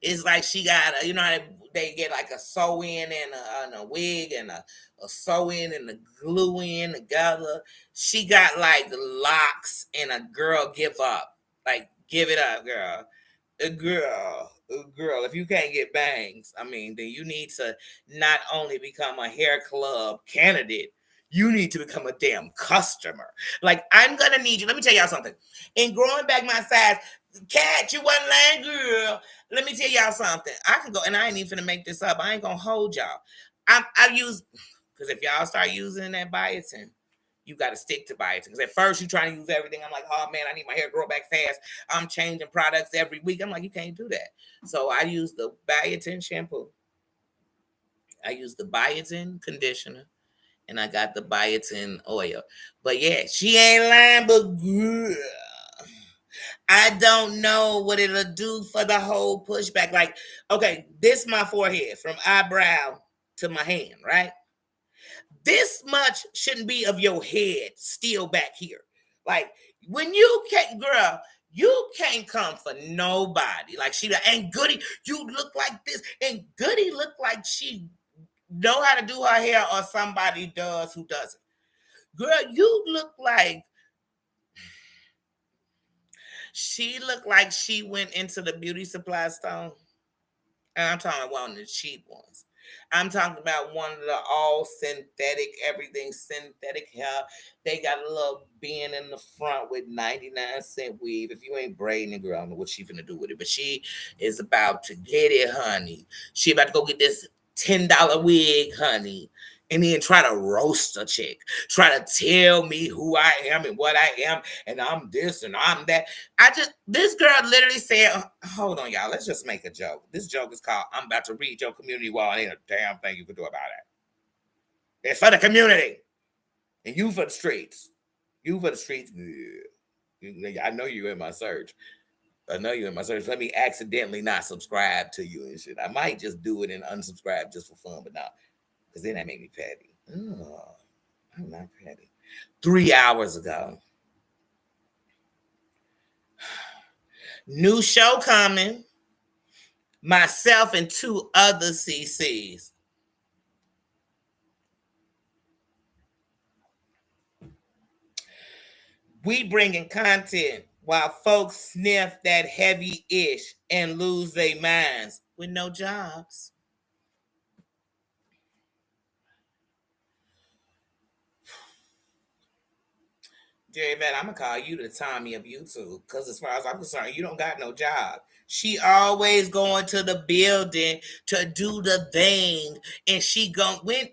It's like she got a, how they get like a sew in and a wig and a sew in and a glue in together. She got like locks and a girl give up. Like, give it up, girl. A girl, if you can't get bangs, I mean, then you need to not only become a hair club candidate, you need to become a damn customer. Like, I'm gonna need you. Let me tell y'all something. In growing back my size, cat, you wasn't lying, girl. Let me tell y'all something. I can go, and I ain't even gonna make this up. I ain't gonna hold y'all. I use because if y'all start using that biotin, you got to stick to biotin. Because at first you trying to use everything. I'm like, oh man, I need my hair to grow back fast. I'm changing products every week. I'm like, you can't do that. So I use the biotin shampoo. I use the biotin conditioner. And I got the biotin oil. But yeah, she ain't lying, but girl, I don't know what it'll do for the whole pushback. Like, okay, this my forehead from eyebrow to my hand, right? This much shouldn't be of your head still back here. Like when you can't, girl, you can't come for nobody. Like she like, and Goody, you look like this, and Goody look like she know how to do her hair, or somebody does who doesn't. Girl, you look like she looked like she went into the beauty supply store. And I'm talking about one of the cheap ones. I'm talking about one of the all synthetic, everything synthetic hair. They got a little bend in the front with 99-cent weave. If you ain't braiding it, girl, I don't know what she finna do with it. But she is about to get it, honey. She about to go get this $10 wig, honey. And then try to roast a chick, try to tell me who I am and what I am, and I'm this and I'm that. This girl literally said, hold on, y'all, let's just make a joke. This joke is called, I'm about to read your community wall, and ain't a damn thing you can do about it. It's for the community, and you for the streets. You for the streets, yeah. I know you're in my search. I know you're in my search. Let me accidentally not subscribe to you and shit. I might just do it and unsubscribe just for fun, but not. Because then that made me petty. Oh, I'm not petty. 3 hours ago. New show coming. Myself and 2 other CCs. We bringing content while folks sniff that heavy-ish and lose their minds with no jobs. Jerry Vet, I'm gonna call you the Tommy of YouTube, because as far as I'm concerned, you don't got no job. She always going to the building to do the thing, and she when.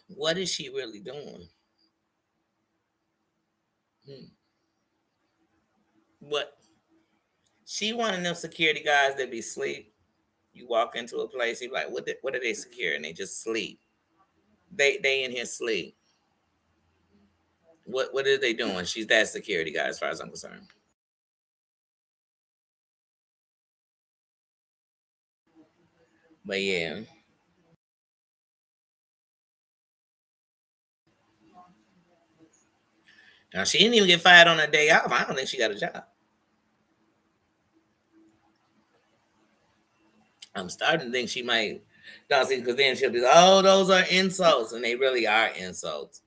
What is she really doing? What? She one of them security guys that be sleep. You walk into a place, you like, what are they securing? They just sleep. They in here sleep. What are they doing? She's that security guy as far as I'm concerned. But yeah. Now she didn't even get fired on her day off. I don't think she got a job. I'm starting to think she might. No, see, because then she'll be like, oh, those are insults. And they really are insults.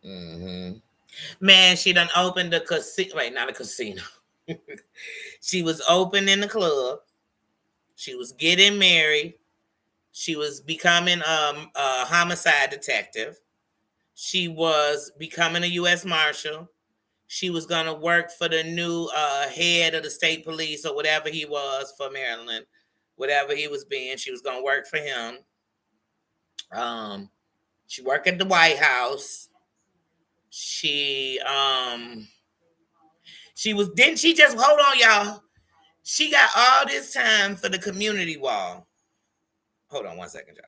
Mm-hmm. Man, she done opened the casino. Wait, not a casino. She was opening the club. She was getting married. She was becoming a homicide detective. She was becoming a U.S. Marshal. She was going to work for the new head of the state police or whatever he was for Maryland, whatever he was being. She was going to work for him. She worked at the White House. She was, didn't she just, hold on, y'all. She got all this time for the community wall. Hold on 1 second, y'all.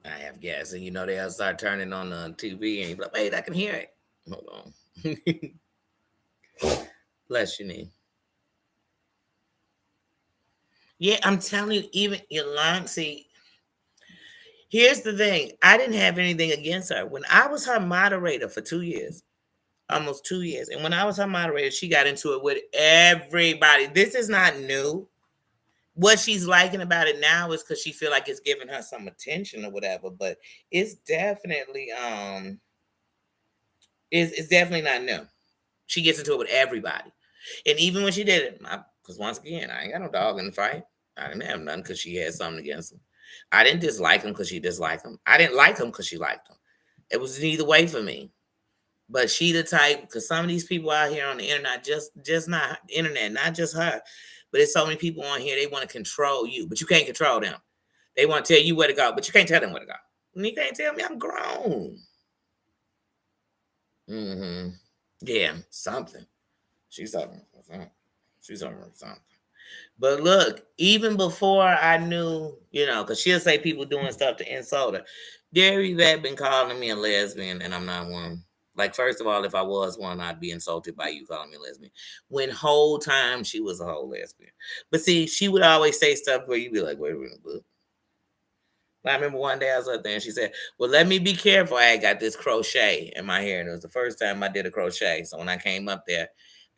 I have gas, and you know they'll start turning on the TV, and you're like, wait, I can hear it. Hold on. Bless your knee. Yeah, I'm telling you, even Yolanda, see, here's the thing. I didn't have anything against her. When I was her moderator for 2 years, almost 2 years, and when I was her moderator, she got into it with everybody. This is not new. What she's liking about it now is because she feel like it's giving her some attention or whatever, but it's definitely it's definitely not new. She gets into it with everybody. And even when she did it, because once again, I ain't got no dog in the fight. I didn't have none because she had something against him. I didn't dislike him because she disliked him. I didn't like him because she liked him. It was neither way for me. But she the type, because some of these people out here on the internet, just not internet, not just her, but there's so many people on here, they want to control you, but you can't control them. They want to tell you where to go, but you can't tell them where to go. And you can't tell me I'm grown. Mm-hmm. Yeah, something. She's talking about something. She's talking about something. But look, even before I knew, because she'll say people doing stuff to insult her. Gary Vet been calling me a lesbian, and I'm not one. Like, first of all, if I was one, I'd be insulted by you calling me lesbian. When whole time she was a whole lesbian. But see, she would always say stuff where you'd be like, wait a minute, boo. I remember one day I was up there and she said, well, let me be careful. I had got this crochet in my hair. And it was the first time I did a crochet. So when I came up there,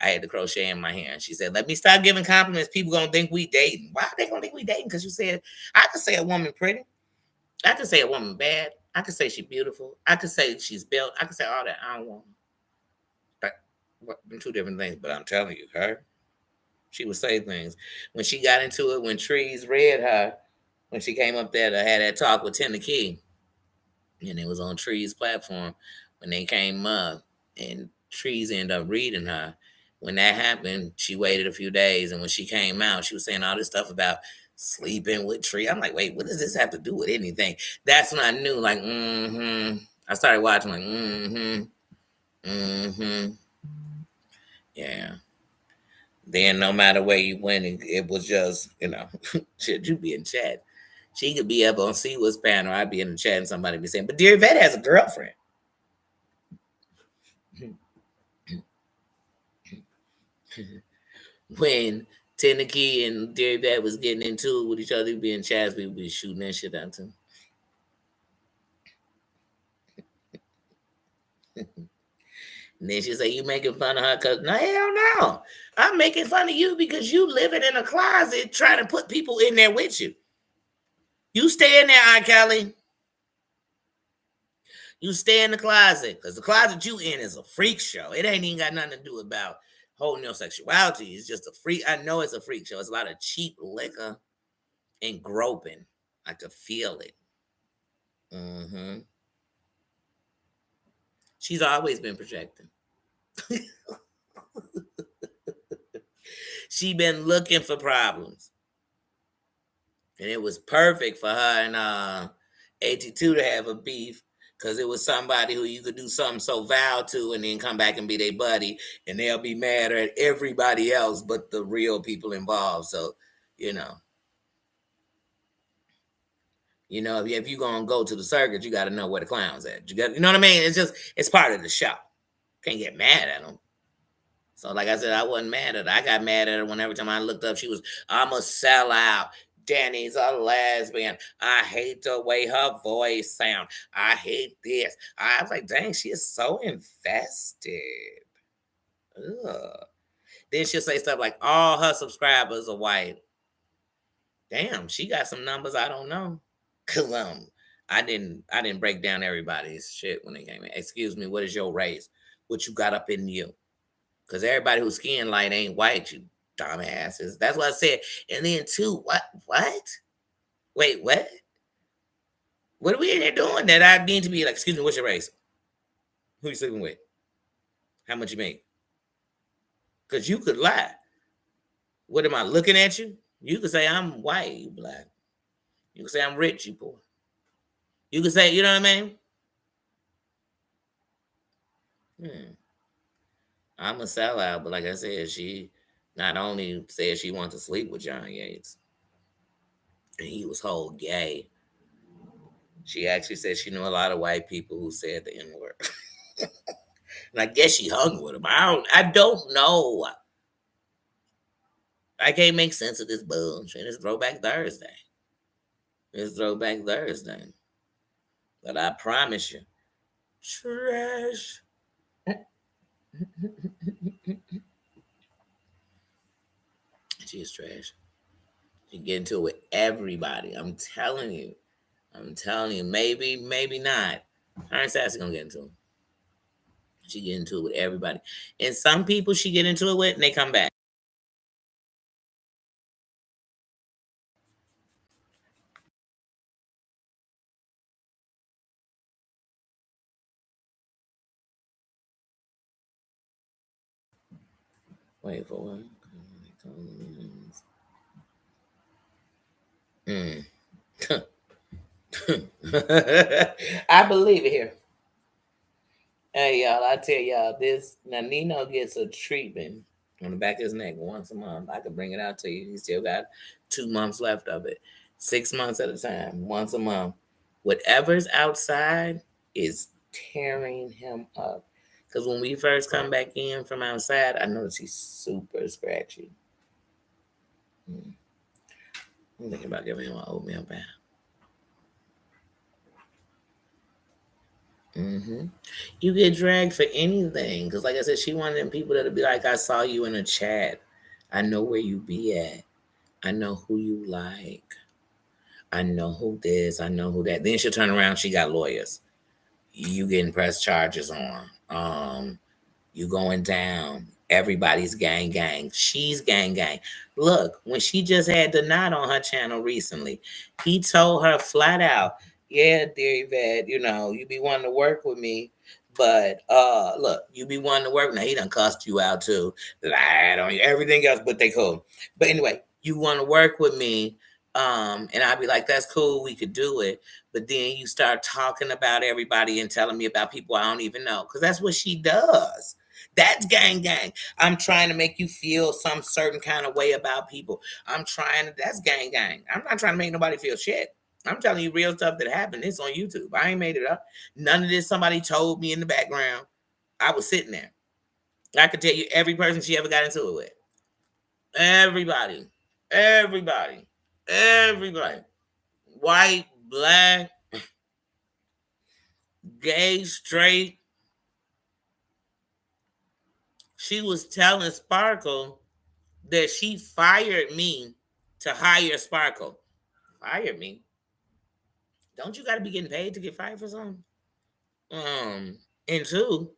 I had the crochet in my hair. And she said, let me stop giving compliments. People gonna think we dating. Why are they gonna think we dating? Because you said, I could say a woman pretty. I could say a woman bad. I could say she's beautiful. I could say she's built. I could say all that. I don't want two different things, but I'm telling you, her, she would say things. When she got into it, when Trees read her, when she came up there to have that talk with Tender Key, and it was on Trees' platform, when they came up, and Trees ended up reading her. When that happened, she waited a few days, and when she came out, she was saying all this stuff about sleeping with Tree. I'm like, wait, what does this have to do with anything? That's when I knew, like, I started watching, like, yeah. Then no matter where you went, it was just, should you be in chat? She could be up on See What's panel. I'd be in the chat and somebody be saying, but Dear Vet has a girlfriend. When Tenneke and Dear Vet was getting into it with each other, we'd be in chats, we'd be shooting that shit out too. And then she'd say, you making fun of her because, no, hell no. I'm making fun of you because you living in a closet trying to put people in there with you. You stay in there, R. Kelly. You stay in the closet because the closet you in is a freak show. It ain't even got nothing to do about holding your sexuality. It's just a freak. I know it's a freak show. It's a lot of cheap liquor and groping. I could feel it. She's always been projecting. She been looking for problems. And it was perfect for her and 82 to have a beef because it was somebody who you could do something so vile to and then come back and be their buddy, and they'll be mad at everybody else but the real people involved. So, if you're gonna go to the circus, you got to know where the clown's at. You know what I mean? It's part of the show. Can't get mad at them. So, like I said, I wasn't mad at her. I got mad at her when every time I looked up, she was, I'm a sellout. Danny's a lesbian. I hate the way her voice sound. I hate this. I was like, dang, she is so invested. Ugh. Then she'll say stuff like, all her subscribers are white. Damn, she got some numbers I don't know. Cause I didn't break down everybody's shit when they came in. Excuse me, what is your race? What you got up in you? Because everybody who's skin light ain't white, you dumbasses. That's what I said. And then too, what? Wait, what? What are we in here doing that I need to be like, excuse me, what's your race? Who you sleeping with? How much you make? Because you could lie. What am I looking at you? You could say I'm white, you black. You could say I'm rich, you poor. You could say, you know what I mean? I'm a sellout, but like I said, she not only said she wanted to sleep with John Yates, and he was whole gay. She actually said she knew a lot of white people who said the N word, and I guess she hung with him. I don't know. I can't make sense of this bullshit. It's Throwback Thursday. But I promise you, trash. She is trash. She get into it with everybody. I'm telling you. Maybe not. Her and Sassy gonna get into it. She get into it with everybody. And some people she get into it with and they come back. Wait for what? I believe it here. Hey y'all, I tell y'all this. Now Nino gets a treatment on the back of his neck once a month. I could bring it out to you. He still got 2 months left of it. 6 months at a time, once a month. Whatever's outside is tearing him up. Because when we first come back in from outside, I noticed he's super scratchy. I'm thinking about giving him an oatmeal bath. You get dragged for anything. Because, like I said, she wanted them people that'll be like, I saw you in a chat. I know where you be at. I know who you like. I know who this. I know who that. Then she'll turn around. She got lawyers. You getting press charges on. You going down. Everybody's gang gang. She's gang gang. Look, when she just had the knot on her channel recently, he told her flat out, yeah, dear Yvette, you be wanting to work with me. But look, you be wanting to work. Now he done cussed you out too. Lied on you, everything else, but they cool. But anyway, you want to work with me. And I'd be like, that's cool, we could do it. But then you start talking about everybody and telling me about people I don't even know. Because that's what she does. That's gang gang. I'm trying to make you feel some certain kind of way about people. That's gang gang. I'm not trying to make nobody feel shit. I'm telling you real stuff that happened. It's on YouTube. I ain't made it up. None of this somebody told me in the background. I was sitting there. I could tell you every person she ever got into it with. Everybody. Everybody. Everybody. White, black, gay, straight. She was telling Sparkle that she fired me to hire Sparkle. Fired me? Don't you got to be getting paid to get fired for something? And two,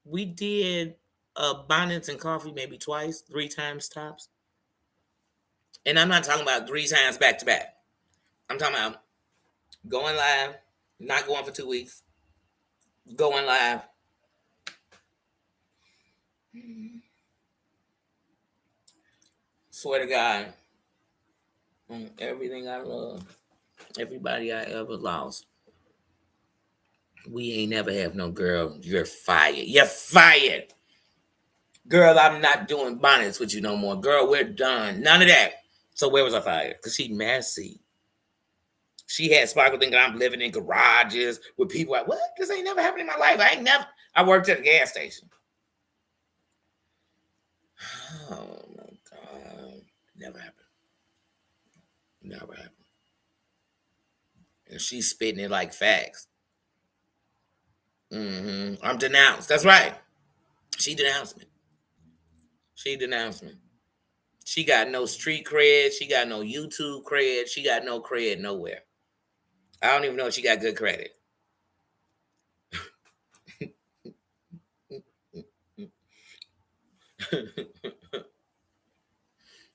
we did bonnets and coffee maybe twice, 3 times tops. And I'm not talking about 3 times back to back. I'm talking about going live, not going for 2 weeks, going live. Swear to God, on everything I love, everybody I ever lost. We ain't never have no girl. You're fired. You're fired. Girl, I'm not doing bonnets with you no more. Girl, we're done. None of that. So where was I fired? Because she messy. She had Sparkle thinking I'm living in garages with people like, what? This ain't never happened in my life. I worked at a gas station. Oh my God. Never happened. Never happened. And she's spitting it like facts. I'm denounced. That's right. She denounced me. She denounced me. She got no street cred. She got no YouTube cred. She got no cred nowhere. I don't even know if she got good credit.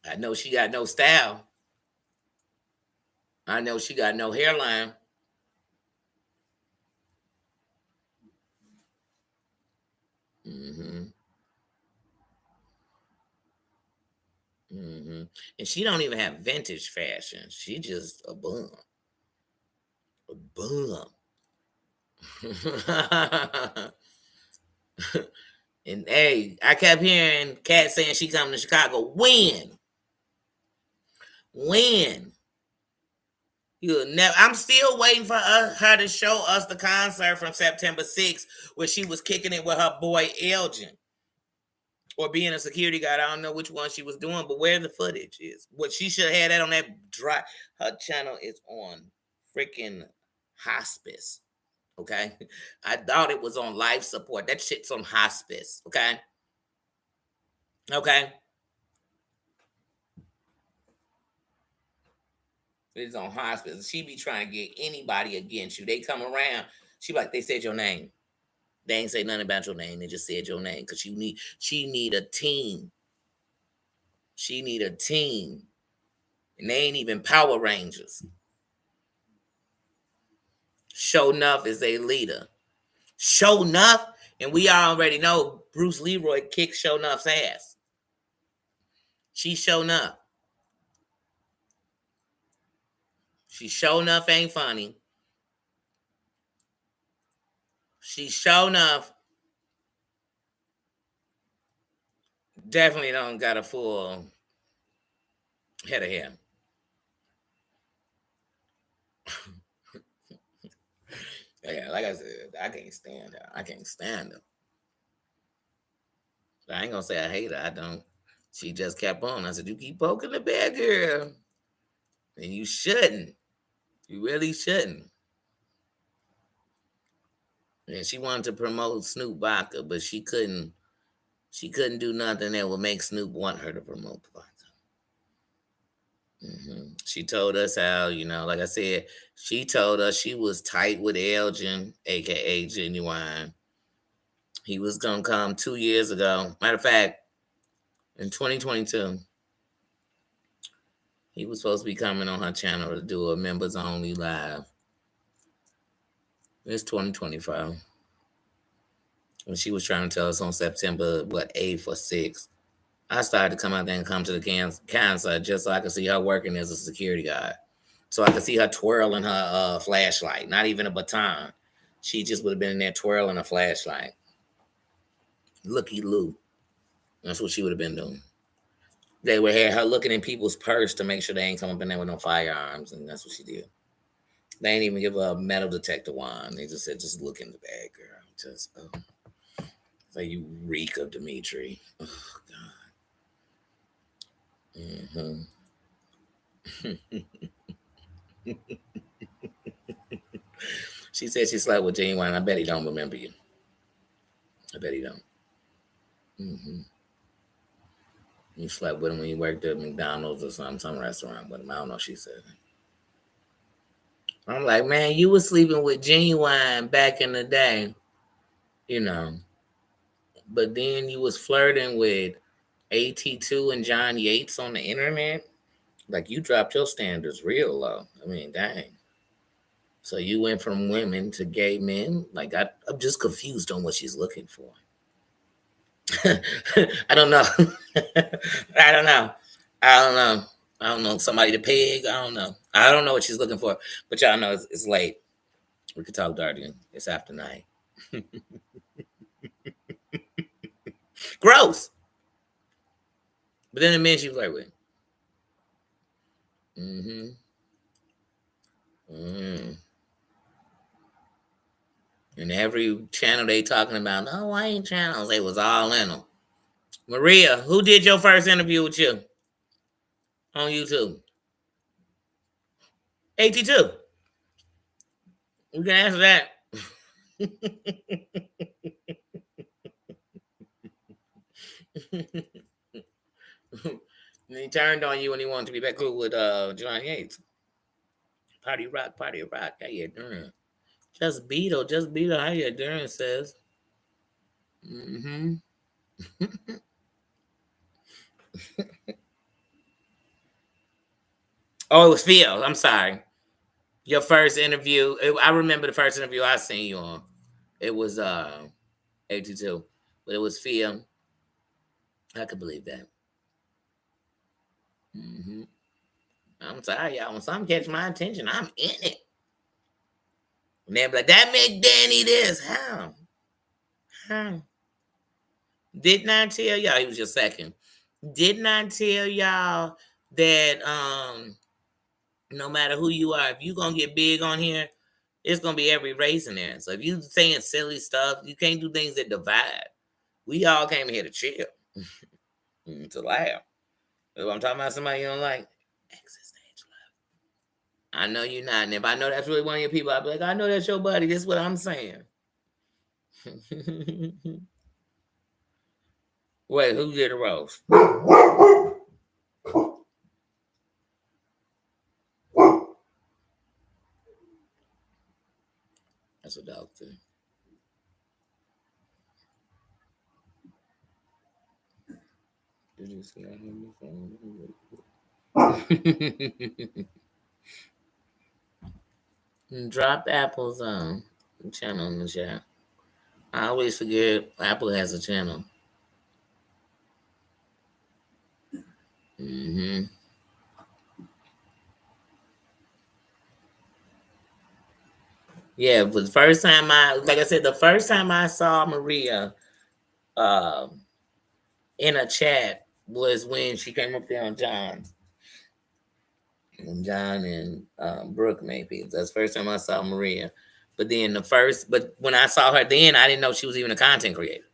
I know she got no style. I know she got no hairline. Mm-hmm. Mm-hmm. And she don't even have vintage fashion. She just a bum. A bum. And hey, I kept hearing Kat saying she coming to Chicago. When? When? You'll never. I'm still waiting for her to show us the concert from September 6th where she was kicking it with her boy Elgin. Or being a security guard. I don't know which one she was doing, but where the footage is. What she should have had that on that dry. Her channel is on freaking hospice. Okay. I thought it was on life support. That shit's on hospice. Okay. Okay. It's on hospice. She be trying to get anybody against you. They come around. She like, they said your name. They ain't say nothing about your name. They just said your name. Cause she need a team. She need a team. And they ain't even Power Rangers. Show Nuff is a leader. Show Nuff, and we already know Bruce Leroy kicked Show Nuff's ass. She Show Nuff. She Show Nuff ain't funny. She Show Nuff definitely don't got a full head of hair. Yeah, like I said, I can't stand her. I can't stand her. I ain't gonna say I hate her. I don't. She just kept on. I said, "You keep poking the bear, girl, and you shouldn't. You really shouldn't." And she wanted to promote Snoop Vodka, but she couldn't. She couldn't do nothing that would make Snoop want her to promote the vodka. She told us how, like I said, she told us she was tight with Elgin, aka Genuine. He was gonna come 2 years ago. Matter of fact, in 2022, he was supposed to be coming on her channel to do a members only live. It's 2025. And she was trying to tell us on September, 8th or 6th. I started to come out there and come to the cancer just so I could see her working as a security guard. So I could see her twirling her flashlight, not even a baton. She just would have been in there twirling a flashlight. Looky Lou. That's what she would have been doing. They would have her looking in people's purse to make sure they ain't come up in there with no firearms, and that's what she did. They ain't even give her a metal detector wand. They just said, just look in the bag, girl. Just, so you reek of Dimitri. Oh, God. She said she slept with Genuine. I bet he don't remember you. I bet he don't. You slept with him when you worked at McDonald's or some restaurant with him. I don't know. She said. I'm like, man, you was sleeping with Genuine back in the day, you know. But then you was flirting with AT2 and John Yates on the internet. Like you dropped your standards real low. I mean, dang. So you went from women to gay men. Like I'm just confused on what she's looking for. I don't know. I don't know. I don't know. I don't know. Somebody to peg. I don't know. I don't know what she's looking for. But y'all know it's late. We could talk dirty. It's after night. Gross. But then the men she was like with. Mm-hmm. Mm. And every channel they talking about, no, why ain't channels? They was all in them. Maria, who did your first interview with you on YouTube? 82. You can answer that. And he turned on you when he wanted to be back cool with John Yates. Party rock, party rock. How you doing? Just Beetle. How you doing, sis? Mm-hmm. Oh, it was Phil. I'm sorry. Your first interview. I remember the first interview I seen you on. It was 82. But it was Phil. I could believe that. Mm-hmm. I'm sorry, y'all. When something catch my attention, I'm in it. And they'll be like, that make Danny this. How? How? Did not tell y'all he was your second. Did not tell y'all that no matter who you are, if you gonna get big on here, it's gonna be every race in there. So if you saying silly stuff, you can't do things that divide. We all came here to chill, to laugh. If I'm talking about somebody you don't like, exit stage left. I know you're not. And if I know that's really one of your people, I'll be like, I know that's your buddy. This is what I'm saying. Wait, who did the roast? That's a dog thing. Did you see that on the phone? Drop Apple's channel in the chat. I always forget Apple has a channel. Mm-hmm. Yeah, but the first time like I said, the first time I saw Maria um, in a chat was when she came up there on John. And John and Brooke maybe. That's the first time I saw Maria. But then but when I saw her then, I didn't know she was even a content creator.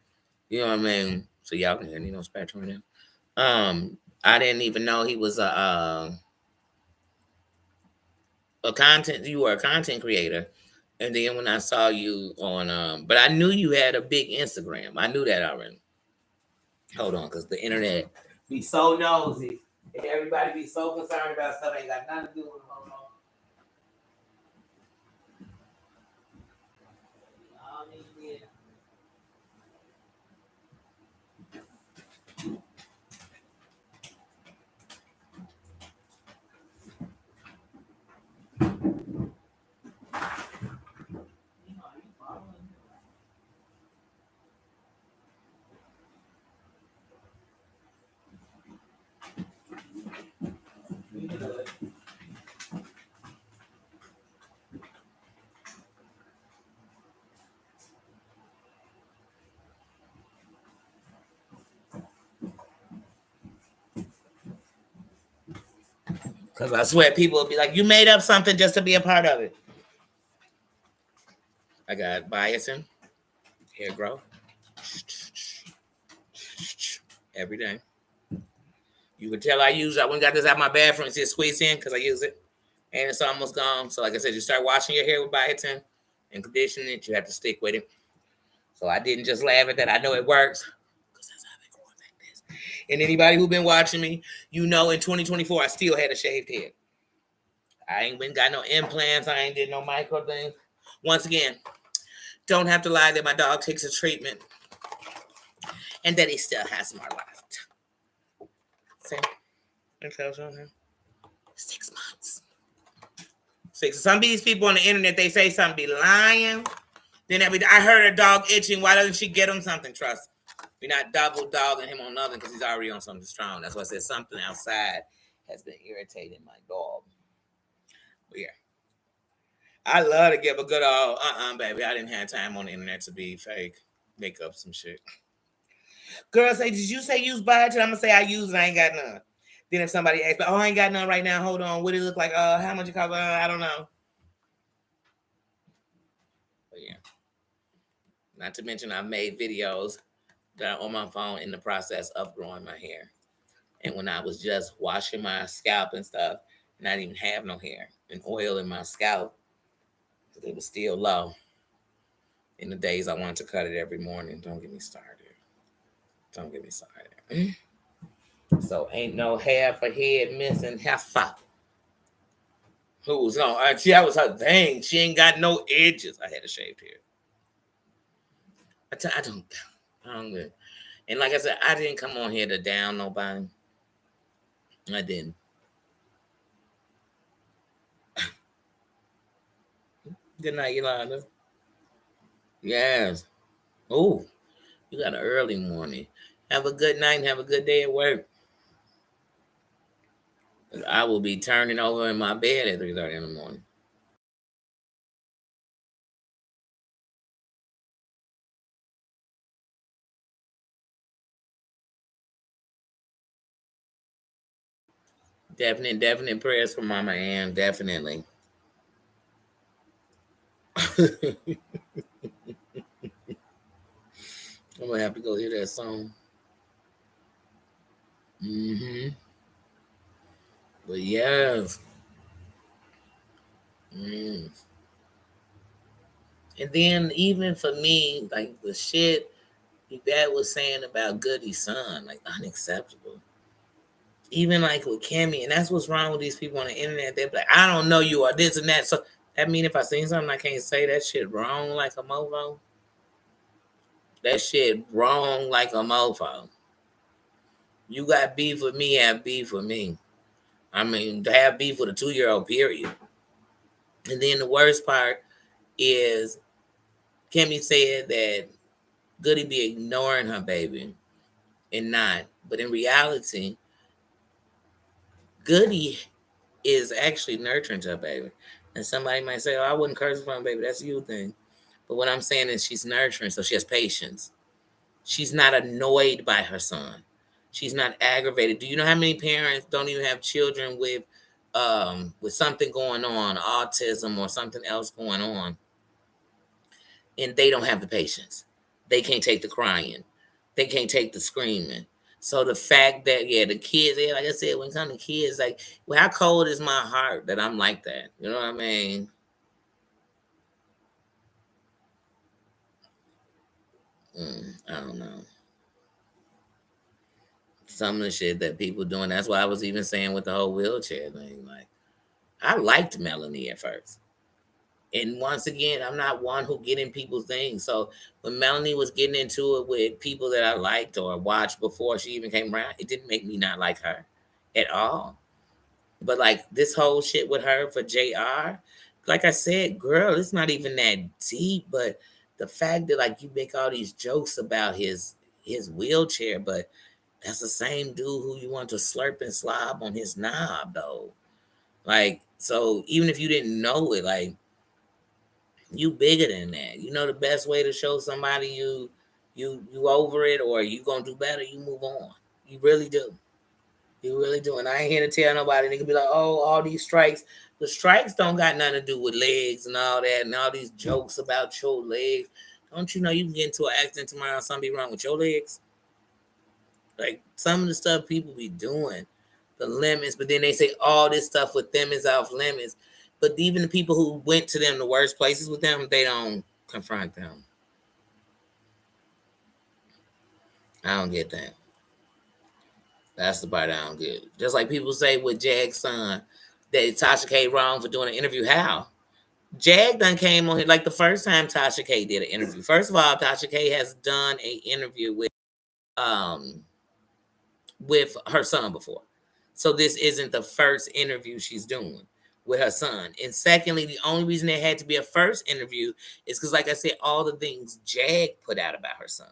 You know what I mean? So y'all can hear Nino scratch right now. I didn't even know he was a content. You were a content creator, and then when I saw you on, but I knew you had a big Instagram. I knew that already. Hold on, because the internet be so nosy, and everybody be so concerned about stuff ain't got nothing to do with it. Hold on. Because I swear people will be like, you made up something just to be a part of it. I got biotin, hair growth, every day. You can tell I went and got this out of my bathroom. It's just squeeze in because I use it. And it's almost gone. So like I said, you start washing your hair with biotin and conditioning it. You have to stick with it. So I didn't just laugh at that. I know it works. Because that's how they growing like this. And anybody who's been watching me, you know in 2024, I still had a shaved head. I ain't been got no implants. I ain't did no micro things. Once again, don't have to lie that my dog takes a treatment and that he still has more left. See? It tells you on here. 6 months. 6. Some of these people on the internet, they say something, be lying. Then I heard her dog itching. Why doesn't she get him something? Trust. You're not double dogging him on nothing because he's already on something strong. That's why I said something outside has been irritating my dog. But yeah. I love to give a good old baby. I didn't have time on the internet to be fake. Make up some shit. Girl say, did you say use biotin? I'm gonna say I use it. I ain't got none. Then if somebody asks, oh, I ain't got none right now. Hold on. What it look like? How much it cost? I don't know. But yeah. Not to mention I've made videos that are on my phone in the process of growing my hair. And when I was just washing my scalp and stuff, and I didn't even have no hair and oil in my scalp, because it was still low. In the days I wanted to cut it every morning. Don't get me started. Don't get me started. So ain't no half a head missing heifer. Who's no? That was her thing. She ain't got no edges. I had a shaved hair. I don't. And like I said, I didn't come on here to down nobody. I didn't. Good night, Yolanda. Yes. Oh, you got an early morning. Have a good night and have a good day at work. I will be turning over in my bed at 3:30 in the morning. Definite prayers for Mama Ann. Definitely. I'm gonna have to go hear that song. But yes. Mm. And then even for me, like the shit Dad was saying about Goody's son, like unacceptable. Even like with Kimmy, and that's what's wrong with these people on the internet. They're like, I don't know you or this and that. So that mean if I seen something, I can't say that shit wrong like a mofo. That shit wrong like a mofo. You got beef with me, have beef with me. I mean, to have beef with a 2-year-old, period. And then the worst part is Kimmy said that Goody be ignoring her baby and not. But in reality, Goody is actually nurturing to her baby. And somebody might say, oh, I wouldn't curse in front of baby. That's a you thing. But what I'm saying is she's nurturing, so she has patience. She's not annoyed by her son. She's not aggravated. Do you know how many parents don't even have children with something going on, autism or something else going on? and they don't have the patience. They can't take the crying. They can't take the screaming. So the fact that the kids, like I said, when it comes to kids, like, well, how cold is my heart that I'm like that? You know what I mean? I don't know. Some of the shit that people doing. That's why I was even saying with the whole wheelchair thing. Like, I liked Melanie at first. And once again, I'm not one who get in people's things. So when Melanie was getting into it with people that I liked or watched before she even came around, it didn't make me not like her at all. But like this whole shit with her for JR, like I said, girl, it's not even that deep. But the fact that like you make all these jokes about his wheelchair, but that's the same dude who you want to slurp and slob on his knob though. Like, so even if you didn't know it, like, you bigger than that. You know the best way to show somebody you over it or you gonna do better, you move on. You really do. You really do. And I ain't here to tell nobody. They can be like, oh, all these strikes. The strikes don't got nothing to do with legs and all that and all these jokes about your legs. Don't you know you can get into an accident tomorrow and something be wrong with your legs? Like some of the stuff people be doing, the limits, but then they say all this stuff with them is off limits. But even the people who went to them the worst places with them, they don't confront them. I don't get that. That's the part I don't get. Just like people say with Jag's son that Tasha K wrong for doing an interview. How? Jag done came on here like the first time Tasha K did an interview. First of all, Tasha K has done an interview um with her son before. So this isn't the first interview she's doing with her son. And secondly, the only reason there had to be a first interview is because, like I said, all the things Jag put out about her son.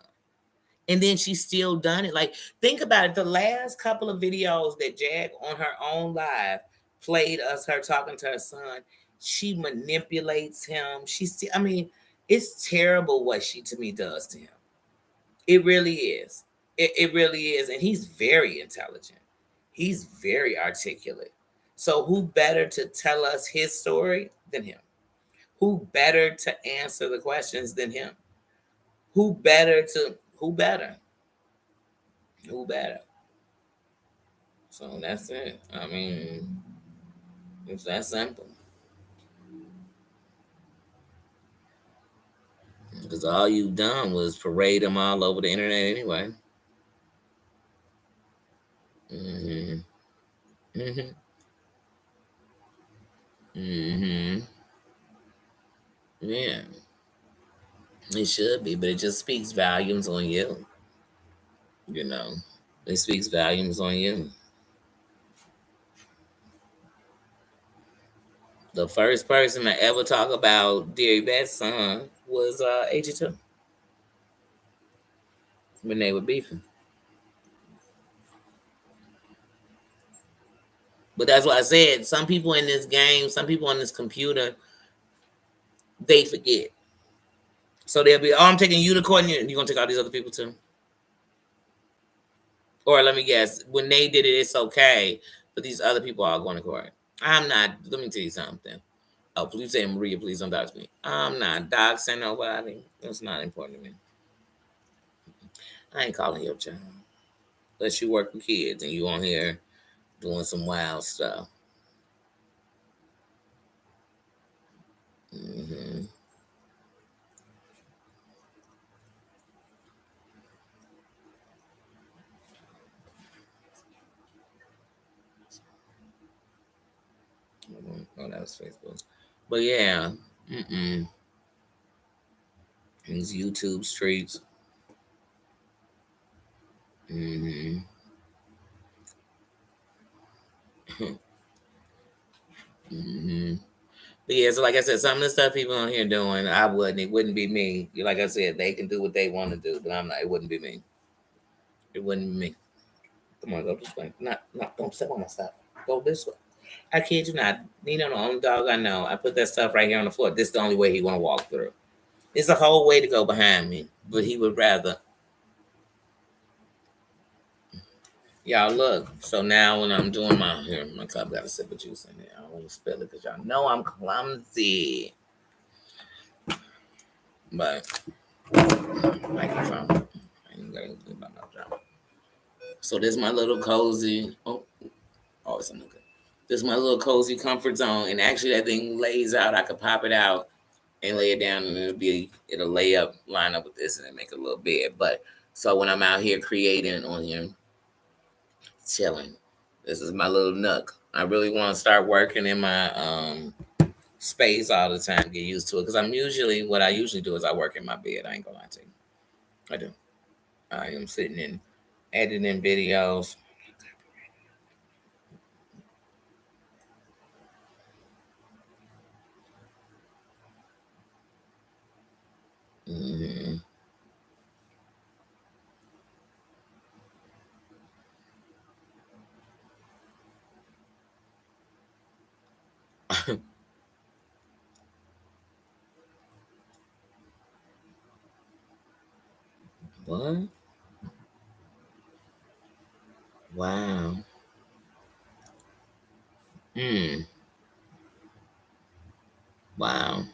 And then she's still done it. Like, think about it. The last couple of videos that Jag on her own live played us her talking to her son. She manipulates him. She's still, I mean, it's terrible what she to me does to him. It really is. It really is. And he's very intelligent. He's very articulate. So who better to tell us his story than him? Who better to answer the questions than him? Who better? Who better? So that's it. I mean, it's that simple. Because all you've done was parade them all over the internet anyway. Mm-hmm. Mm-hmm. Mm-hmm. Yeah. It should be, but it just speaks volumes on you. You know, it speaks volumes on you. The first person to ever talk about Deary Bet's son was AG2 when they were beefing. But that's what I said. Some people in this game, some people on this computer, they forget. So they'll be, oh, I'm taking you to court, and you're going to take all these other people too. Or let me guess, when they did it, it's okay, but these other people are going to court. I'm not. Let me tell you something. Oh, please say Maria, please don't dox me. I'm not doxing nobody. That's not important to me. I ain't calling your child. Unless you work with kids and you on here doing some wild stuff. Mm-hmm. Oh, that was Facebook. But yeah, these YouTube streets. Mm-hmm. Mm-hmm. But yeah, so like I said, some of the stuff people on here doing, I wouldn't. It wouldn't be me. Like I said, they can do what they want to do, but I'm not. It wouldn't be me. It wouldn't be me. Come on, go this way. Not. Don't step on my stuff. Go this way. I kid you not. Nino, the only dog I know. I put that stuff right here on the floor. This is the only way he want to walk through. It's a whole way to go behind me, but he would rather. Y'all look. So now when I'm doing my cup got a sip of juice in there. I don't want to spill it because y'all know I'm clumsy. But microphone. I ain't got anything about my job. So this is my little cozy. Oh, it's something good. This is my little cozy comfort zone, and actually that thing lays out. I could pop it out and lay it down, and it'll lay up, line up with this, and then make a little bed. But so when I'm out here creating on here, chilling, this is my little nook. I really want to start working in my space all the time, get used to it, because what I usually do is I work in my bed. I ain't gonna lie to you, I do. I am sitting in editing videos. Hmm. What? Wow. Hmm. Wow.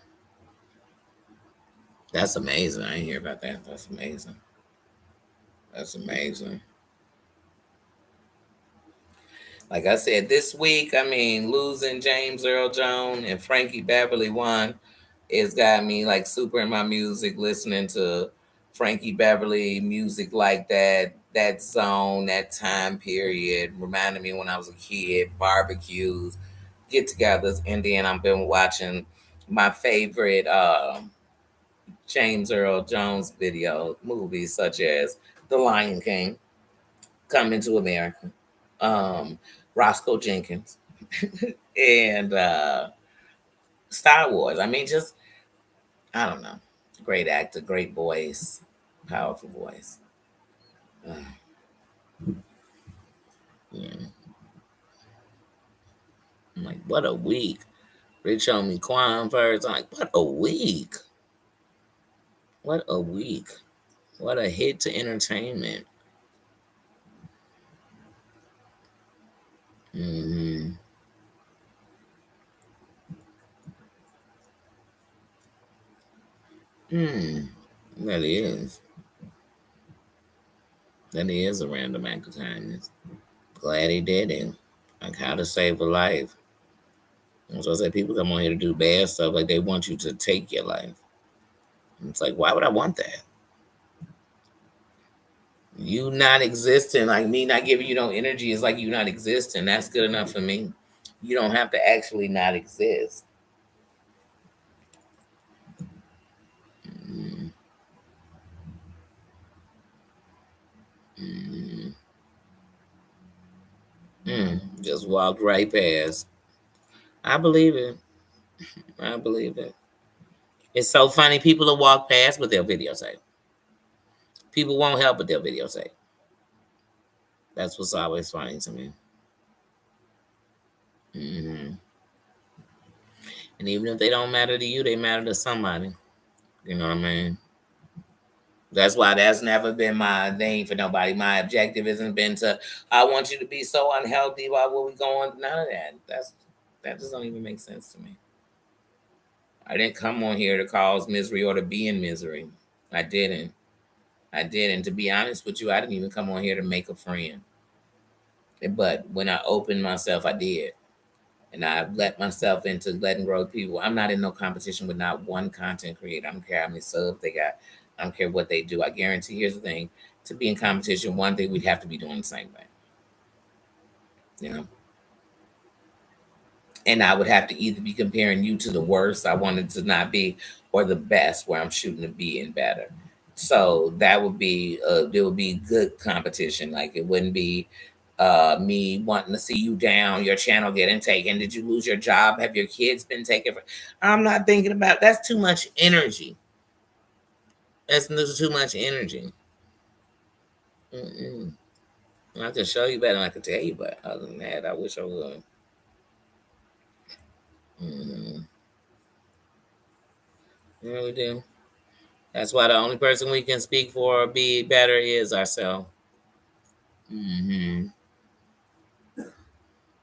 That's amazing. I didn't hear about that. That's amazing. That's amazing. Like I said, this week, I mean, losing James Earl Jones and Frankie Beverly won. It's got me like super in my music, listening to Frankie Beverly music like that zone, that time period, reminded me when I was a kid, barbecues, get-togethers, and then I've been watching my favorite James Earl Jones video movies such as The Lion King, Coming to America, um, Roscoe Jenkins, and Star Wars. I mean, just I don't know. Great actor, great voice, powerful voice. Uh, yeah. I'm like, what a week. Rich showed me Quan first. I'm like, what a week. What a week. What a hit to entertainment. Hmm. Hmm. That is. That is a random act of kindness. Glad he did it. Like how to save a life. And so I said, people come on here to do bad stuff, like they want you to take your life. And it's like, why would I want that? You not existing, like me not giving you no energy is like you not existing. That's good enough for me. You don't have to actually not exist. Mm, mm, just walked right past. I believe it. I believe it. It's so funny. People will walk past with their videotape. People won't help with their videotape. That's what's always funny to me. Hmm. And even if they don't matter to you, they matter to somebody. You know what I mean? That's why that's never been my thing for nobody. My objective hasn't been to, I want you to be so unhealthy. Why would we go on? None of that. That just don't even make sense to me. I didn't come on here to cause misery or to be in misery. I didn't. I didn't. To be honest with you, I didn't even come on here to make a friend. But when I opened myself, I did. And I let myself into letting grow people. I'm not in no competition with not one content creator. I don't care how many subs they got. I don't care what they do. I guarantee. Here's the thing: to be in competition, one thing we'd have to be doing the same thing. You know, and I would have to either be comparing you to the worst I wanted to not be, or the best where I'm shooting to be and better. So that would be there would be good competition. Like it wouldn't be me wanting to see you down, your channel getting taken. Did you lose your job? Have your kids been taken? I'm not thinking about that's too much energy. That's too much energy. Mm-mm. I can show you better than I can tell you, but other than that, I wish I would. Mm-hmm. Yeah, we do. That's why the only person we can speak for or be better is ourselves. Mm-hmm.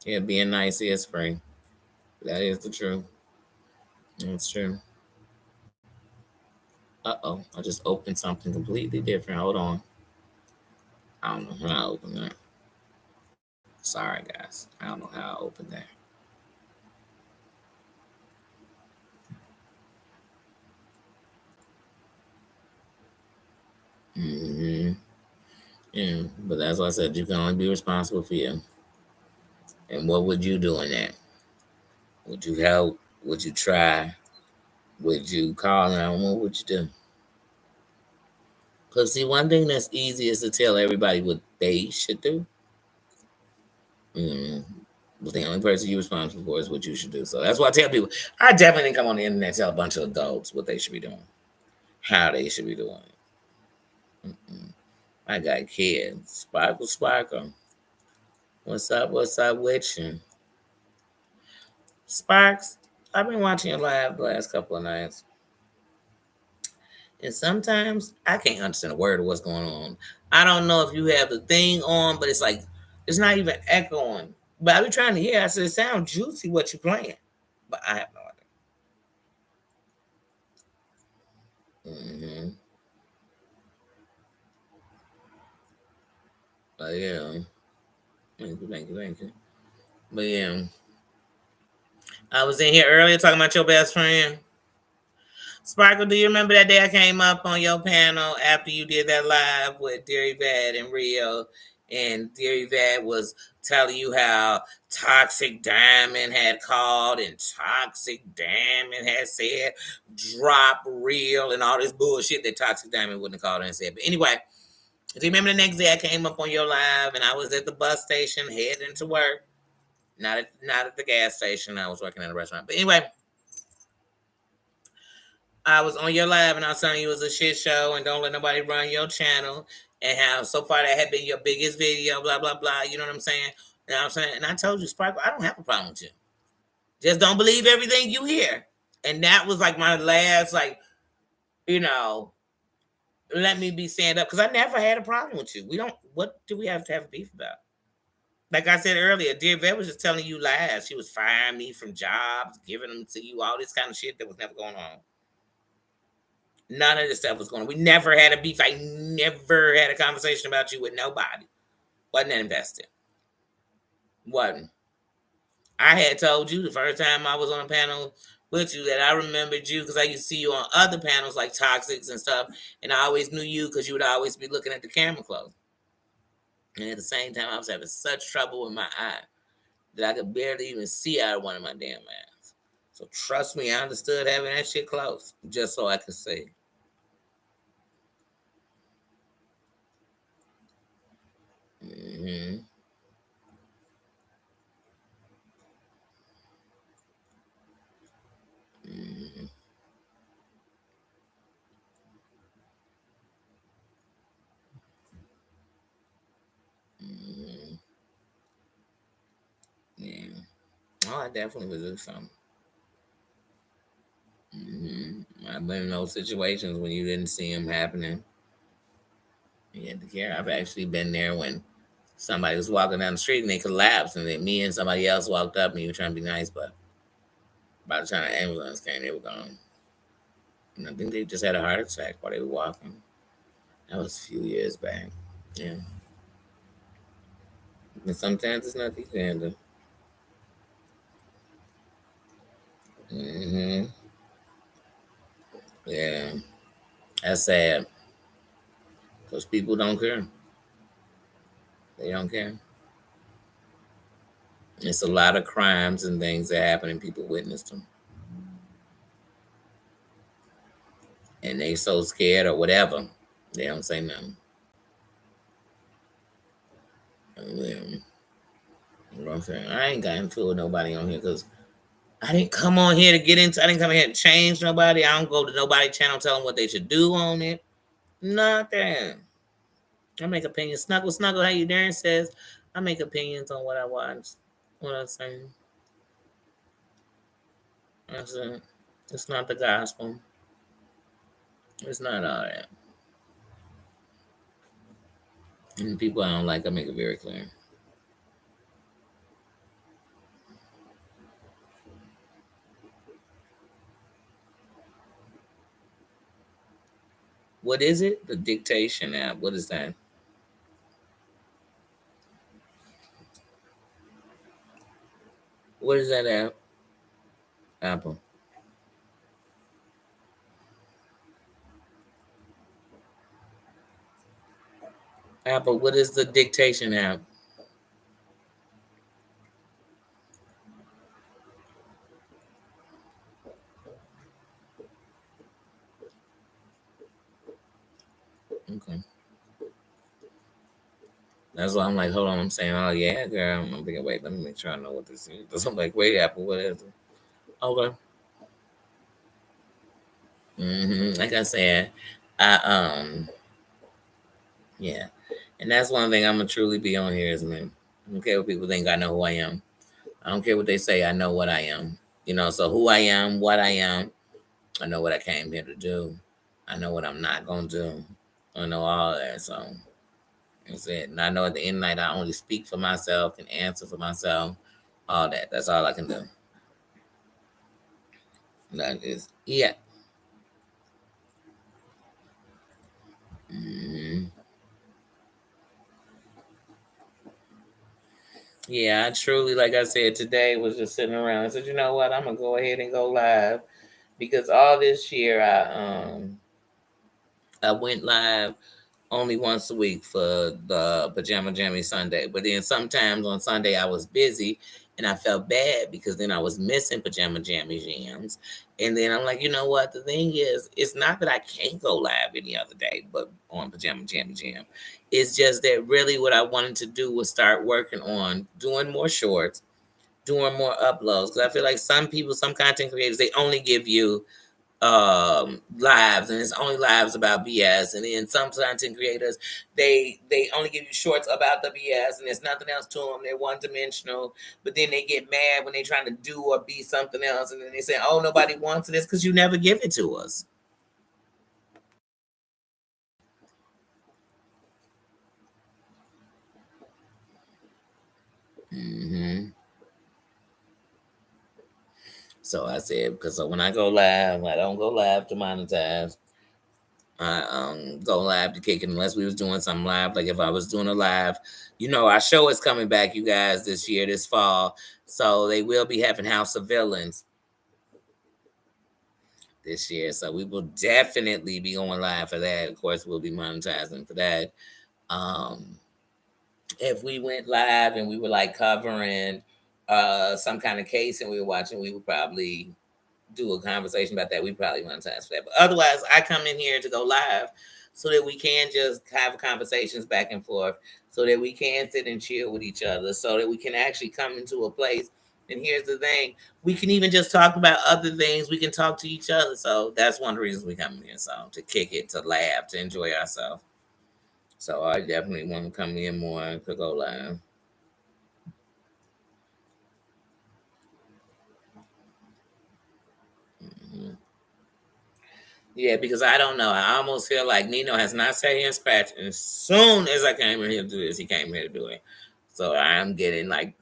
Yeah, being nice is free. That is the truth. That's true. Uh-oh, I just opened something completely different. Hold on. I don't know how I opened that. Sorry, guys. I don't know how I opened that. Hmm. Yeah, but that's why I said you can only be responsible for you. And what would you do in that? Would you help? Would you try? Would you call them? What would you do? Because see, one thing that's easy is to tell everybody what they should do. Mm. But the only person you're responsible for is what you should do. So that's why I tell people, I definitely didn't come on the internet and tell a bunch of adults what they should be doing, how they should be doing it. Mm-mm. I got kids. Sparkle, sparkle. What's up? What's up with you? Sparks, I've been watching your live the last couple of nights. And sometimes I can't understand a word of what's going on. I don't know if you have the thing on, but it's like it's not even echoing. But I be trying to hear. I said it sounds juicy what you playing, but I have no idea. But yeah, thank you, thank you, thank you. But yeah, I was in here earlier talking about your best friend. Sparkle, do you remember that day I came up on your panel after you did that live with Deary Vad and Rio? And Deary Vad was telling you how Toxic Diamond had called and Toxic Diamond had said, drop real and all this bullshit that Toxic Diamond wouldn't have called and said. But anyway, do you remember the next day I came up on your live and I was at the bus station heading to work? Not at the gas station. I was working at a restaurant. But anyway, I was on your live and I was telling you it was a shit show and don't let nobody run your channel and how so far that had been your biggest video, blah, blah, blah. You know what I'm saying? You know what I'm saying? And I told you, Sparkle, I don't have a problem with you. Just don't believe everything you hear. And that was like my last, like, you know, let me be stand up because I never had a problem with you. We don't, what do we have to have beef about? Like I said earlier, Dear Vet was just telling you lies. She was firing me from jobs, giving them to you, all this kind of shit that was never going on. None of this stuff was going on. We never had a beef. I never had a conversation about you with nobody. Wasn't that invested. Wasn't. I had told you the first time I was on a panel with you that I remembered you because I used to see you on other panels like Toxics and stuff. And I always knew you because you would always be looking at the camera close. And at the same time, I was having such trouble with my eye that I could barely even see out of one of my damn eyes. So trust me, I understood having that shit close just so I could see. Mm-hmm. Mm-hmm. Mm-hmm. Yeah. Oh, I definitely would do something. I've been in those situations when you didn't see them happening. You had to care. I've actually been there when somebody was walking down the street and they collapsed, and then me and somebody else walked up and you were trying to be nice, but by the time the ambulance came, they were gone. And I think they just had a heart attack while they were walking. That was a few years back. Yeah. And sometimes it's not the handle. Mm-hmm. Yeah. That's sad because people don't care. They don't care. It's a lot of crimes and things that happen and people witness them. And they so scared or whatever, they don't say nothing. And then, you know what I'm saying? I ain't got into it with nobody on here because I didn't come on here to get into. I didn't come here to change nobody. I don't go to nobody's channel tell them what they should do on it. Nothing. I make opinions. Snuggle, snuggle. How you Darren says, I make opinions on what I watch. What I'm saying. That's it. It's not the gospel. It's not all that. And people I don't like, I make it very clear. What is it? The dictation app. What is that? What is that app? Apple. Apple. What is the dictation app? Okay. That's why I'm like, hold on. I'm saying, oh yeah, girl. I'm thinking, wait, let me make sure I know what this is. I'm like, wait, Apple, what is it? Okay. Like I said, I yeah, and that's one thing I'm gonna truly be on here is man. I don't care what people think. I know who I am. I don't care what they say. I know what I am. So who I am, what I am. I know what I came here to do. I know what I'm not gonna do. I know all that. So that's it. And I know at the end of the night, I only speak for myself, can answer for myself. All that. That's all I can do. That is yeah. hmm Yeah, I truly, like I said, today was just sitting around. I said, you know what? I'm gonna go ahead and go live because all this year I went live only once a week for the Pajama Jammy Sunday. But then sometimes on Sunday I was busy and I felt bad because then I was missing Pajama Jammy Jams. And then I'm like, you know what? The thing is, it's not that I can't go live any other day, but on Pajama Jammy Jam. It's just that really what I wanted to do was start working on doing more shorts, doing more uploads. Because I feel like some people, some content creators, they only give you lives and it's only lives about BS, and then some content creators they only give you shorts about the BS and there's nothing else to them. They're one dimensional, but then they get mad when they're trying to do or be something else, and then they say, oh, nobody wants this because you never give it to us. hmm So I said, because when I go live, I don't go live to monetize. I go live to kick it unless we was doing some live. Like if I was doing a live, our show is coming back, you guys, this year, this fall. So they will be having House of Villains this year. So we will definitely be going live for that. Of course, we'll be monetizing for that. Um, if we went live and we were like covering some kind of case and we were watching, we would probably do a conversation about that. We probably monetize for that. But otherwise, I come in here to go live so that we can just have conversations back and forth, so that we can sit and chill with each other, so that we can actually come into a place. And here's the thing, we can even just talk about other things. We can talk to each other. So that's one of the reasons we come in here. So to kick it, to laugh, to enjoy ourselves. So I definitely want to come in more to go live. Mhm. Yeah, because I don't know. I almost feel like Nino has not sat here and scratched. And as soon as I came in here to do this, he came here to do it. So I'm getting like,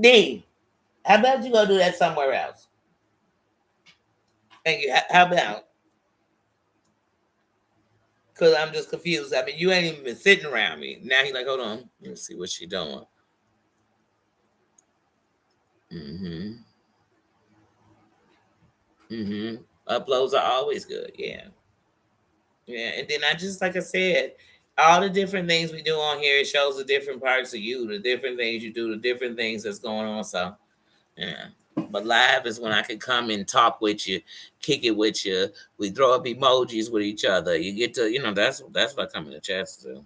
D, how about you go do that somewhere else? Thank you. How about? Because I'm just confused. I mean, you ain't even been sitting around me. Now he's like, hold on. Let's see what she doing. Mm-hmm. Mm-hmm. Uploads are always good. Yeah. Yeah, and then I just like I said, all the different things we do on here, it shows the different parts of you, the different things you do, the different things that's going on. So yeah. But live is when I can come and talk with you, kick it with you. We throw up emojis with each other. You get to, that's what I come in the chats to.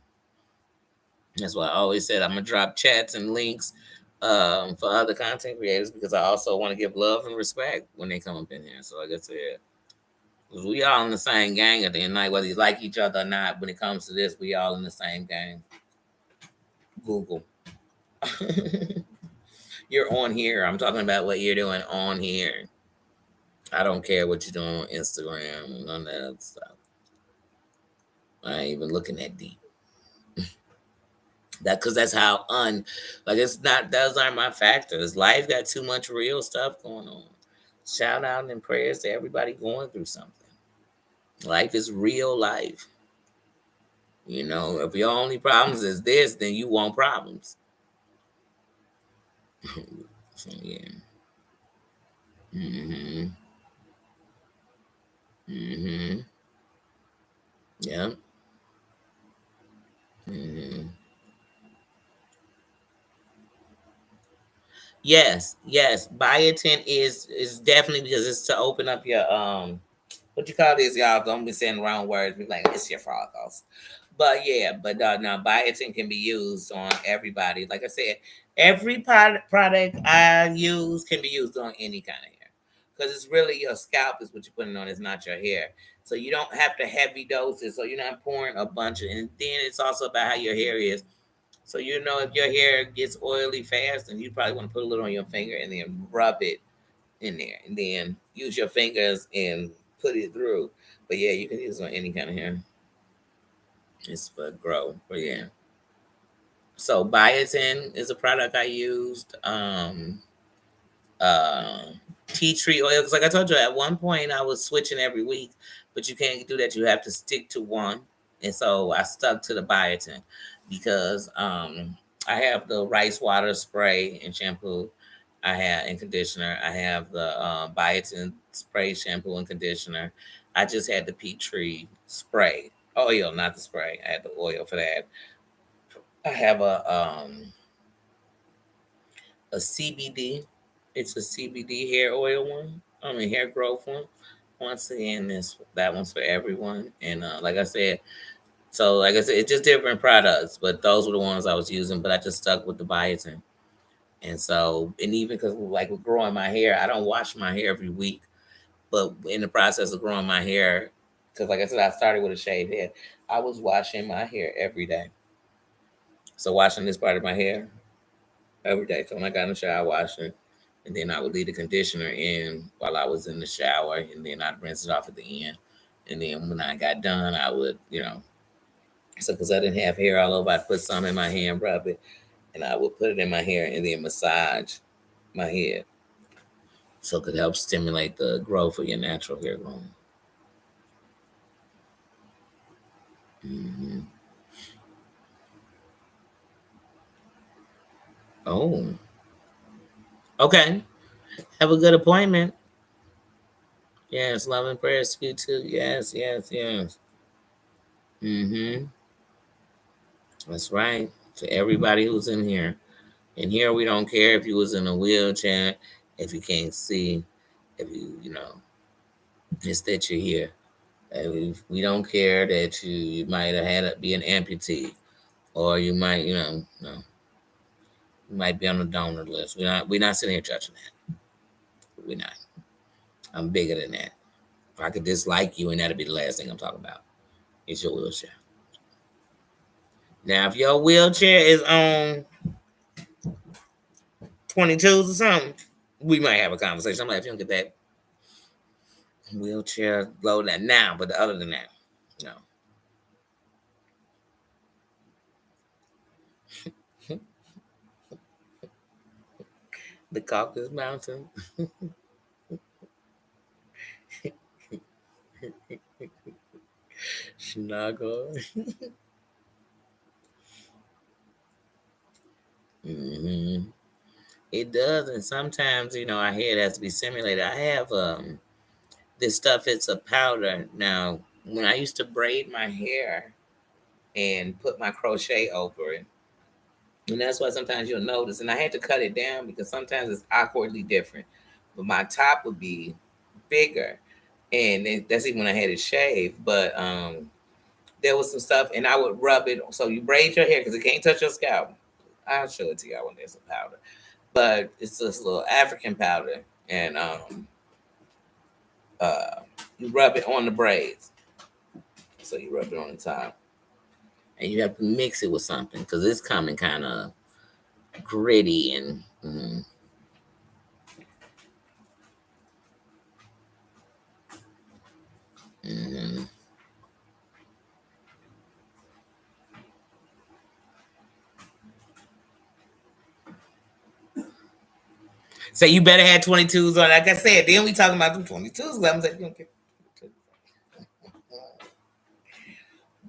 That's why I always said I'm gonna drop chats and links for other content creators because I also want to give love and respect when they come up in here. So like I said, 'cause we all in the same gang at the end of the night, whether you like each other or not. When it comes to this, we all in the same gang. Google. You're on here. I'm talking about what you're doing on here. I don't care what you're doing on Instagram, none of that other stuff. I ain't even looking that deep. That because that's how like it's not those aren't my factors. Life got too much real stuff going on. Shout out and prayers to everybody going through something. Life is real life. If your only problems is this, then you want problems. So, yeah. Mm-hmm. Mm-hmm. Yep. Mm-hmm. Yes, yes. Biotin is definitely because it's to open up your what you call this, y'all? Don't be saying the wrong words. Be like, it's your follicles. But yeah, but now biotin can be used on everybody. Like I said, every product I use can be used on any kind of hair because it's really your scalp is what you're putting on. It's not your hair. So you don't have to heavy doses. So you're not pouring a bunch of. And then it's also about how your hair is. So if your hair gets oily fast, then you probably want to put a little on your finger and then rub it in there, and then use your fingers and put it through. But yeah, you can use it on any kind of hair. It's for grow. But yeah. So biotin is a product I used. Uh, Tea tree oil, because like I told you, at one point I was switching every week, but you can't do that. You have to stick to one, and so I stuck to the biotin because I have the rice water spray and shampoo. I have and conditioner. I have the biotin spray shampoo and conditioner. I just had the peach tree spray oil, not the spray. I had the oil for that. I have a CBD. It's a CBD hair oil one. I mean hair growth one. Once again, this that one's for everyone. And like I said, it's just different products, but those were the ones I was using. But I just stuck with the biotin. And even because like with growing my hair, I don't wash my hair every week. But in the process of growing my hair, because like I said, I started with a shaved head, I was washing my hair every day. So washing this part of my hair every day. So when I got in the shower, I washed it. And then I would leave the conditioner in while I was in the shower. And then I'd rinse it off at the end. And then when I got done, I would, so because I didn't have hair all over, I'd put some in my hair and rub it. And I would put it in my hair and then massage my head. So it could help stimulate the growth of your natural hair growth. Hmm. Oh, okay. Have a good appointment. Yes, love and prayers to you too. Yes, yes, yes. Mm-hmm. That's right. To everybody who's in here. And here we don't care if you was in a wheelchair, if you can't see, if it's that you're here. We don't care that you might have had to be an amputee, or you might, you might be on the donor list. We're not sitting here judging that. We're not. I'm bigger than that. If I could dislike you, and that'd be the last thing I'm talking about. It's your wheelchair. Now, if your wheelchair is on 22s or something, we might have a conversation. I'm like, if you don't get that wheelchair low down now, but other than that, no. The Caucasus Mountain. Snuggle. Hmm. It does, and sometimes our head has to be simulated. I have this stuff. It's a powder. Now, when I used to braid my hair and put my crochet over it, and that's why sometimes you'll notice. And I had to cut it down because sometimes it's awkwardly different. But my top would be bigger, and that's even when I had it shaved. But there was some stuff, and I would rub it. So you braid your hair because it can't touch your scalp. I'll show it to y'all when there's a powder, but it's this little African powder, and you rub it on the braids. So you rub it on the top, and you have to mix it with something because it's coming kind of gritty and. Mm. So you better have 22s on. Like I said, then we talking about them 22s. I'm like, you don't get.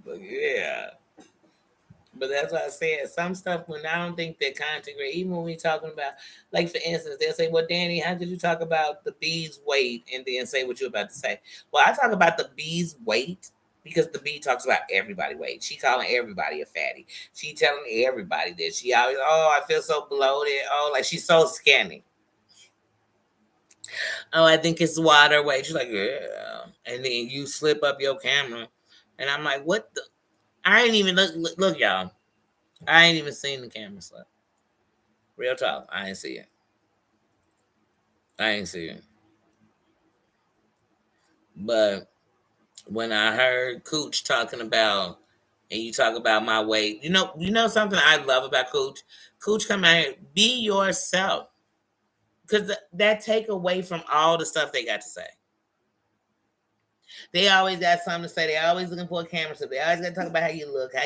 But yeah. but that's what I said. Some stuff when I don't think that content great, even when we talking about, like for instance, they'll say, "Well, Danny, how did you talk about the bee's weight?" and then say what you're about to say. Well, I talk about the bee's weight because the bee talks about everybody weight. She calling everybody a fatty. She telling everybody that she always, oh, I feel so bloated. Oh, like she's so skinny. Oh, I think it's water weight. She's like, yeah. And then you slip up your camera, and I'm like, what the? I ain't even look, y'all. I ain't even seen the camera slip. Real talk, I ain't see it. I ain't see it. But when I heard Cooch talking about, and you talk about my weight, you know something I love about Cooch. Cooch, come out here, be yourself, because that take away from all the stuff they got to say. They always got something to say. They always looking for a camera. So they always got to talk about how you look, how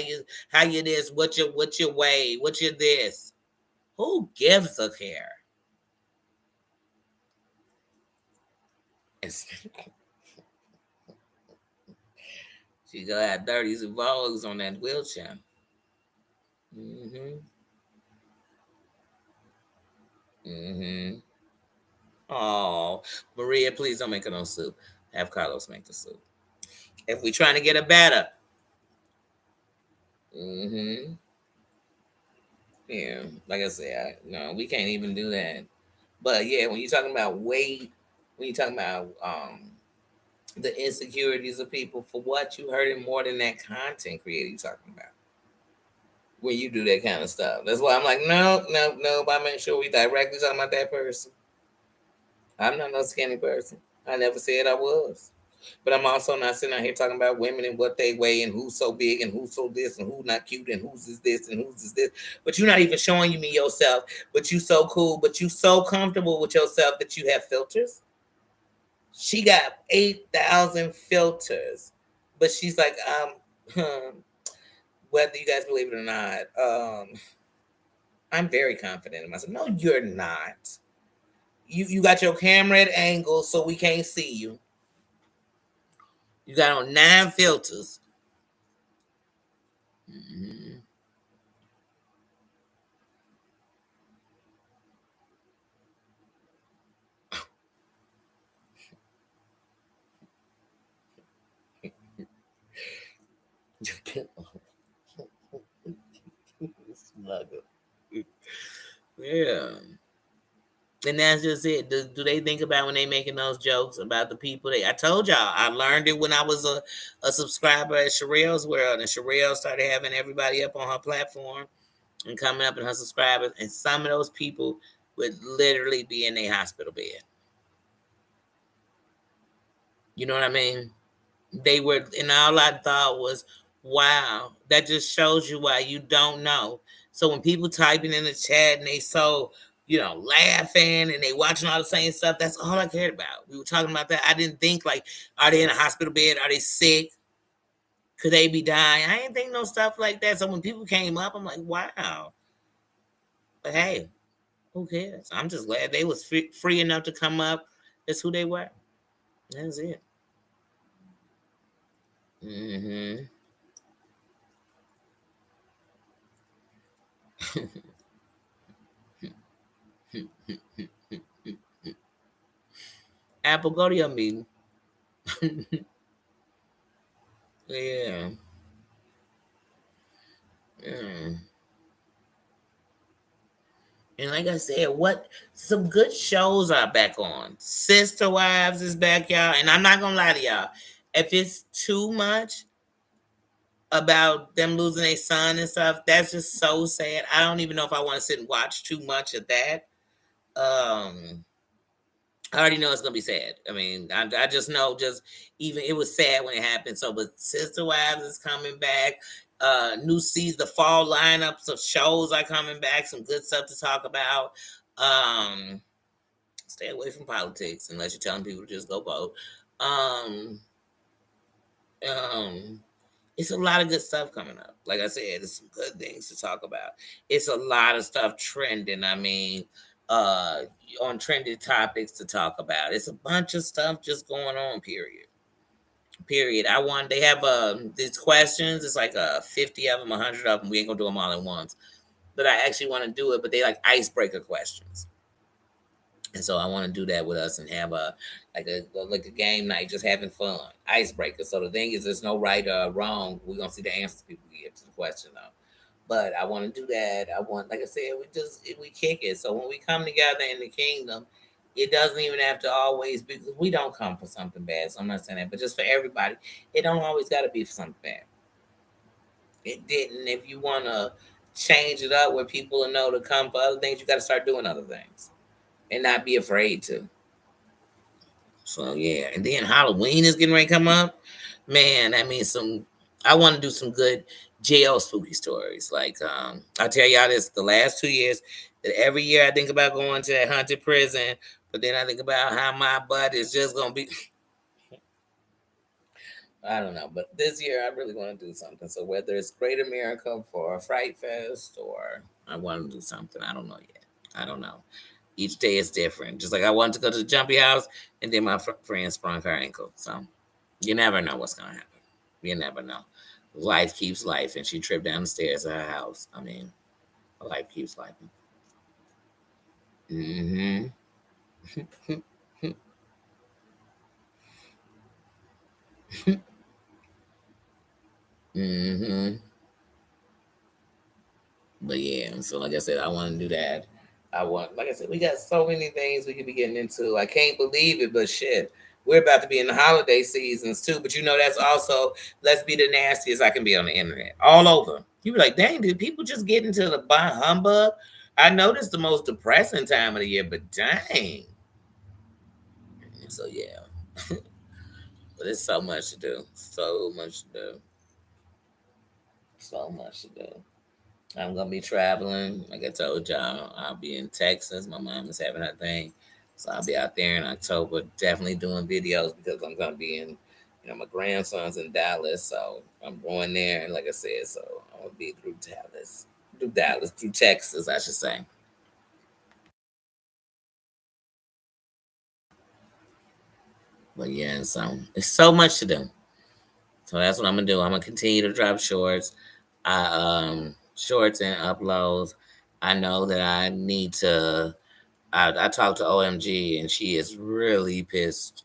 you this, what your weight, what your this. Who gives a care? She gonna have 30s and Vogues on that wheelchair. Mm-hmm. Mm-hmm. Oh, Maria, please don't make her no soup. Have Carlos make the soup. If we trying to get her better. Mm-hmm. Yeah, like I said, no, we can't even do that. But yeah, when you're talking about weight, when you're talking about the insecurities of people, for what you heard it more than that content creator you talking about. When you do that kind of stuff, that's why I'm like, no, no, no. I make sure we directly talking about that person. I'm not no skinny person. I never said I was. But I'm also not sitting out here talking about women and what they weigh and who's so big and who's so this and who's not cute and who's is this and who's is this. But you're not even showing me yourself. But you so cool. But you so comfortable with yourself that you have filters. She got 8,000 filters. But she's like, whether you guys believe it or not, I'm very confident in myself. No, you're not. You got your camera at angles so we can't see you. You got on 9 filters. Mm-hmm. Yeah. And that's just it. Do they think about when they making those jokes about the people? I told y'all I learned it when I was a subscriber at Sherelle's World, and Sherelle started having everybody up on her platform and coming up in her subscribers, and some of those people would literally be in a hospital bed. You know what I mean? They were, and all I thought was, wow, that just shows you why you don't know. So when people typing in the chat and they so, laughing and they watching all the same stuff, that's all I cared about. We were talking about that. I didn't think like, are they in a hospital bed? Are they sick? Could they be dying? I didn't think no stuff like that. So when people came up, I'm like, wow. But hey, who cares? I'm just glad they was free enough to come up. That's who they were. That's it. Mm-hmm. Apple, go to your meeting. Yeah. Mm. And like I said, what some good shows are back on. Sister Wives is back, y'all. And I'm not gonna lie to y'all. If it's too much about them losing their son and stuff, that's just so sad. I don't even know if I want to sit and watch too much of that. Um, I already know it's gonna be sad. I mean, I just know, just even it was sad when it happened. So, but Sister Wives is coming back. New season, the fall lineups of shows are coming back. Some good stuff to talk about. Um, Stay away from politics unless you're telling people to just go vote. Um, um, it's a lot of good stuff coming up. Like I said, there's some good things to talk about. It's a lot of stuff trending. I mean, uh, on trending topics to talk about. It's a bunch of stuff just going on. Period. Period. They have these questions. It's like 50 of them, 100 of them. We ain't gonna do them all at once. But I actually want to do it, but they like icebreaker questions. And so I want to do that with us and have a game night, just having fun, icebreaker. So the thing is, there's no right or wrong. We're gonna see the answers people give to the question though. But I want to do that. I want, like I said, we kick it. So when we come together in the kingdom, it doesn't even have to always be because we don't come for something bad. So I'm not saying that, but just for everybody, it don't always got to be for something bad. It didn't. If you want to change it up where people will know to come for other things, you got to start doing other things and not be afraid to. So yeah, and then Halloween is getting ready to come up. Man, that means some. I want to do some good jail spooky stories. Like I tell y'all this, the last 2 years, that every year I think about going to that haunted prison, but then I think about how my butt is just gonna be. I don't know, but this year I really want to do something. So whether it's Great America for a Fright Fest or I want to do something, I don't know yet. I don't know. Each day is different. Just like I wanted to go to the Jumpy House, and then my friend sprung her ankle. So you never know what's gonna happen. You never know. Life keeps life, and she tripped down the stairs of her house. I mean, life keeps life. Mm-hmm. Mm-hmm. But yeah, so like I said, I want to do that. Like I said, we got so many things we could be getting into. I can't believe it, but shit, we're about to be in the holiday seasons too. But you know, that's also let's be the nastiest I can be on the internet, all over. You be like, dang, did people just get into the bah humbug? I know this the most depressing time of the year, but dang. So yeah, but it's so much to do, so much to do, so much to do. I'm gonna be traveling. Like I told y'all, I'll be in Texas. My mom is having her thing, so I'll be out there in October. Definitely doing videos because I'm gonna be in. My grandson's in Dallas, so I'm going there. And like I said, so I'm gonna be through Texas, I should say. But yeah, so it's so much to do. So that's what I'm gonna do. I'm gonna continue to drop shorts, shorts and uploads. I know that I need to. I talked to OMG and she is really pissed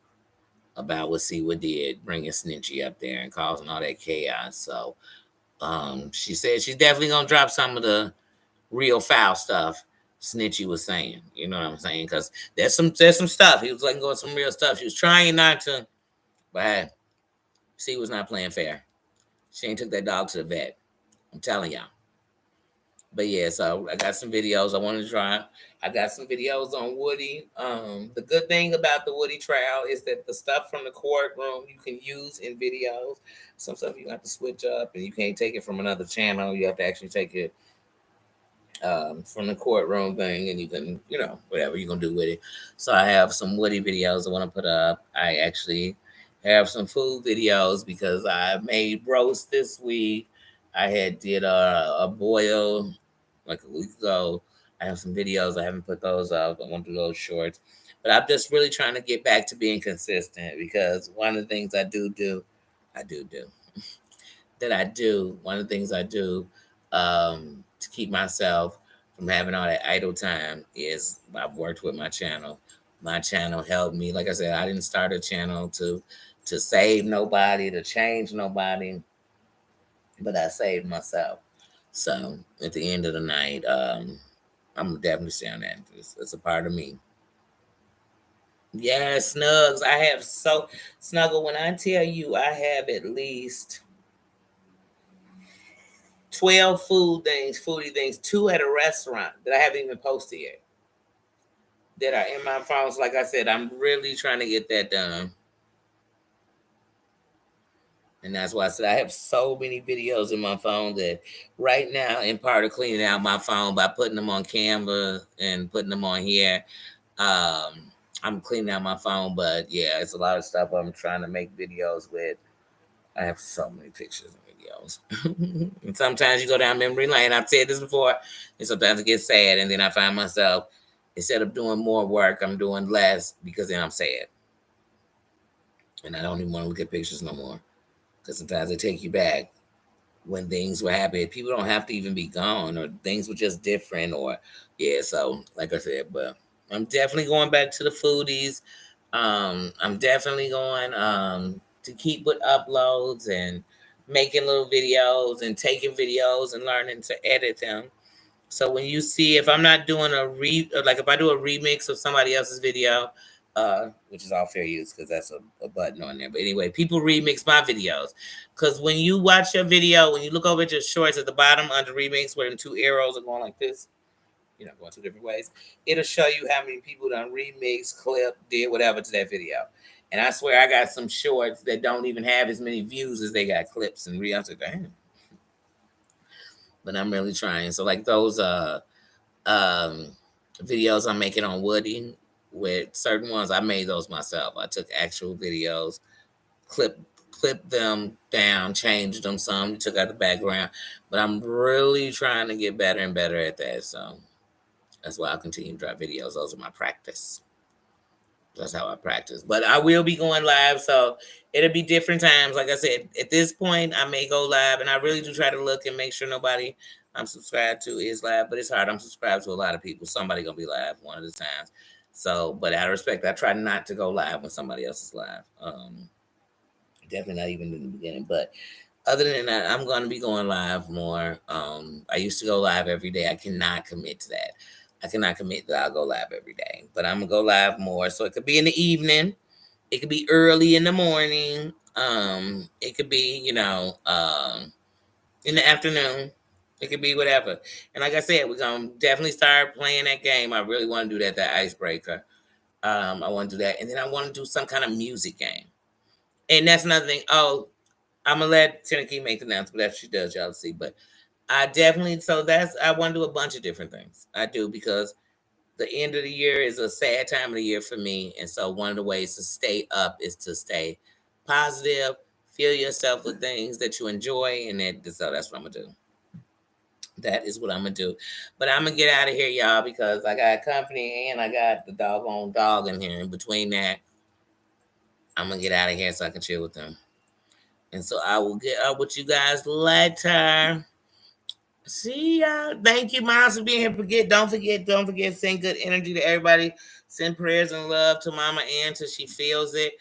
about what Siwa did, bringing Snitchy up there and causing all that chaos. So she said she's definitely gonna drop some of the real foul stuff Snitchy was saying. You know what I'm saying? Because there's some stuff he was letting go of some real stuff. She was trying not to, but hey, she was not playing fair. She ain't took that dog to the vet. I'm telling y'all. But yeah, so I got some videos I want to drop. I got some videos on Woody. The good thing about the Woody trial is that the stuff from the courtroom you can use in videos. Some stuff you have to switch up, and you can't take it from another channel. You have to actually take it from the courtroom thing, and you can, whatever you're gonna do with it. So I have some Woody videos I want to put up. I actually have some food videos because I made roast this week. I had did a boil like a week ago. I have some videos. I haven't put those up. I want to do those shorts. But I'm just really trying to get back to being consistent because one of the things I do that I do, one of the things I do to keep myself from having all that idle time is I've worked with my channel. My channel helped me. Like I said, I didn't start a channel to save nobody, to change nobody, but I saved myself. So at the end of the night, I'm definitely saying that it's a part of me. Yeah, Snugs. I have so Snuggle. When I tell you, I have at least 12 foodie things, two at a restaurant that I haven't even posted yet. That are in my phones. Like I said, I'm really trying to get that done. And that's why I said I have so many videos in my phone that right now, in part of cleaning out my phone by putting them on Canva and putting them on here, I'm cleaning out my phone. But yeah, it's a lot of stuff I'm trying to make videos with. I have so many pictures and videos. And sometimes you go down memory lane. I've said this before, and sometimes it gets sad, and then I find myself instead of doing more work, I'm doing less because then I'm sad. And I don't even want to look at pictures no more because sometimes they take you back when things were happening. People don't have to even be gone, or things were just different, or yeah. So, like I said, but I'm definitely going back to the foodies. I'm definitely going to keep with uploads and making little videos and taking videos and learning to edit them. So when you see, if I'm not doing like if I do a remix of somebody else's video, which is all fair use because that's a button on there. But anyway, people remix my videos because when you watch your video, when you look over at your shorts at the bottom under remix, where the two arrows are going like this, going two different ways, it'll show you how many people done remix, clip, did whatever to that video. And I swear I got some shorts that don't even have as many views as they got clips and reels. Damn. But I'm really trying. So like those um videos I'm making on Woody with certain ones, I made those myself. I took actual videos, clipped them down, changed them some, took out the background. But I'm really trying to get better and better at that. So that's why I'll continue to drop videos. Those are my practice. That's how I practice. But I will be going live, so it'll be different times. Like I said, at this point, I may go live, and I really do try to look and make sure nobody I'm subscribed to is live. But it's hard. I'm subscribed to a lot of people. Somebody gonna be live one of the times. So, but out of respect, I try not to go live when somebody else is live. Definitely not even in the beginning. But other than that, I'm going to be going live more. I used to go live every day. I cannot commit to that. I cannot commit that I'll go live every day, but I'm gonna go live more. So it could be in the evening, it could be early in the morning, it could be in the afternoon, it could be whatever. And like I said, we're gonna definitely start playing that game. I really want to do that icebreaker. I want to do that, and then I want to do some kind of music game. And that's another thing. Oh, I'm gonna let Tennessee make the announcement after she does, y'all see. But I definitely I want to do a bunch of different things. I do because the end of the year is a sad time of the year for me. And so one of the ways to stay up is to stay positive, fill yourself with things that you enjoy, and so that's what I'm gonna do. That is what I'm gonna do. But I'm gonna get out of here, y'all, because I got company and I got the doggone dog in here. In between that, I'm gonna get out of here so I can chill with them. And so I will get up with you guys later. See ya. Thank you, Miles, for being here. Don't forget, send good energy to everybody. Send prayers and love to Mama Ann till she feels it.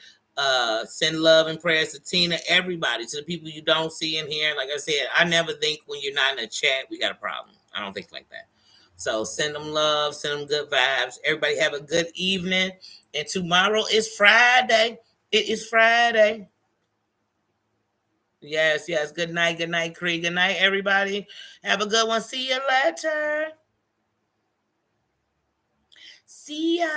Send love and prayers to Tina, everybody, to the people you don't see in here. Like I said, I never think when you're not in a chat, we got a problem. I don't think like that. So send them love, send them good vibes. Everybody have a good evening. And tomorrow is Friday. It is Friday. Yes, yes. Good night, Cree. Good night, everybody. Have a good one. See you later. See ya.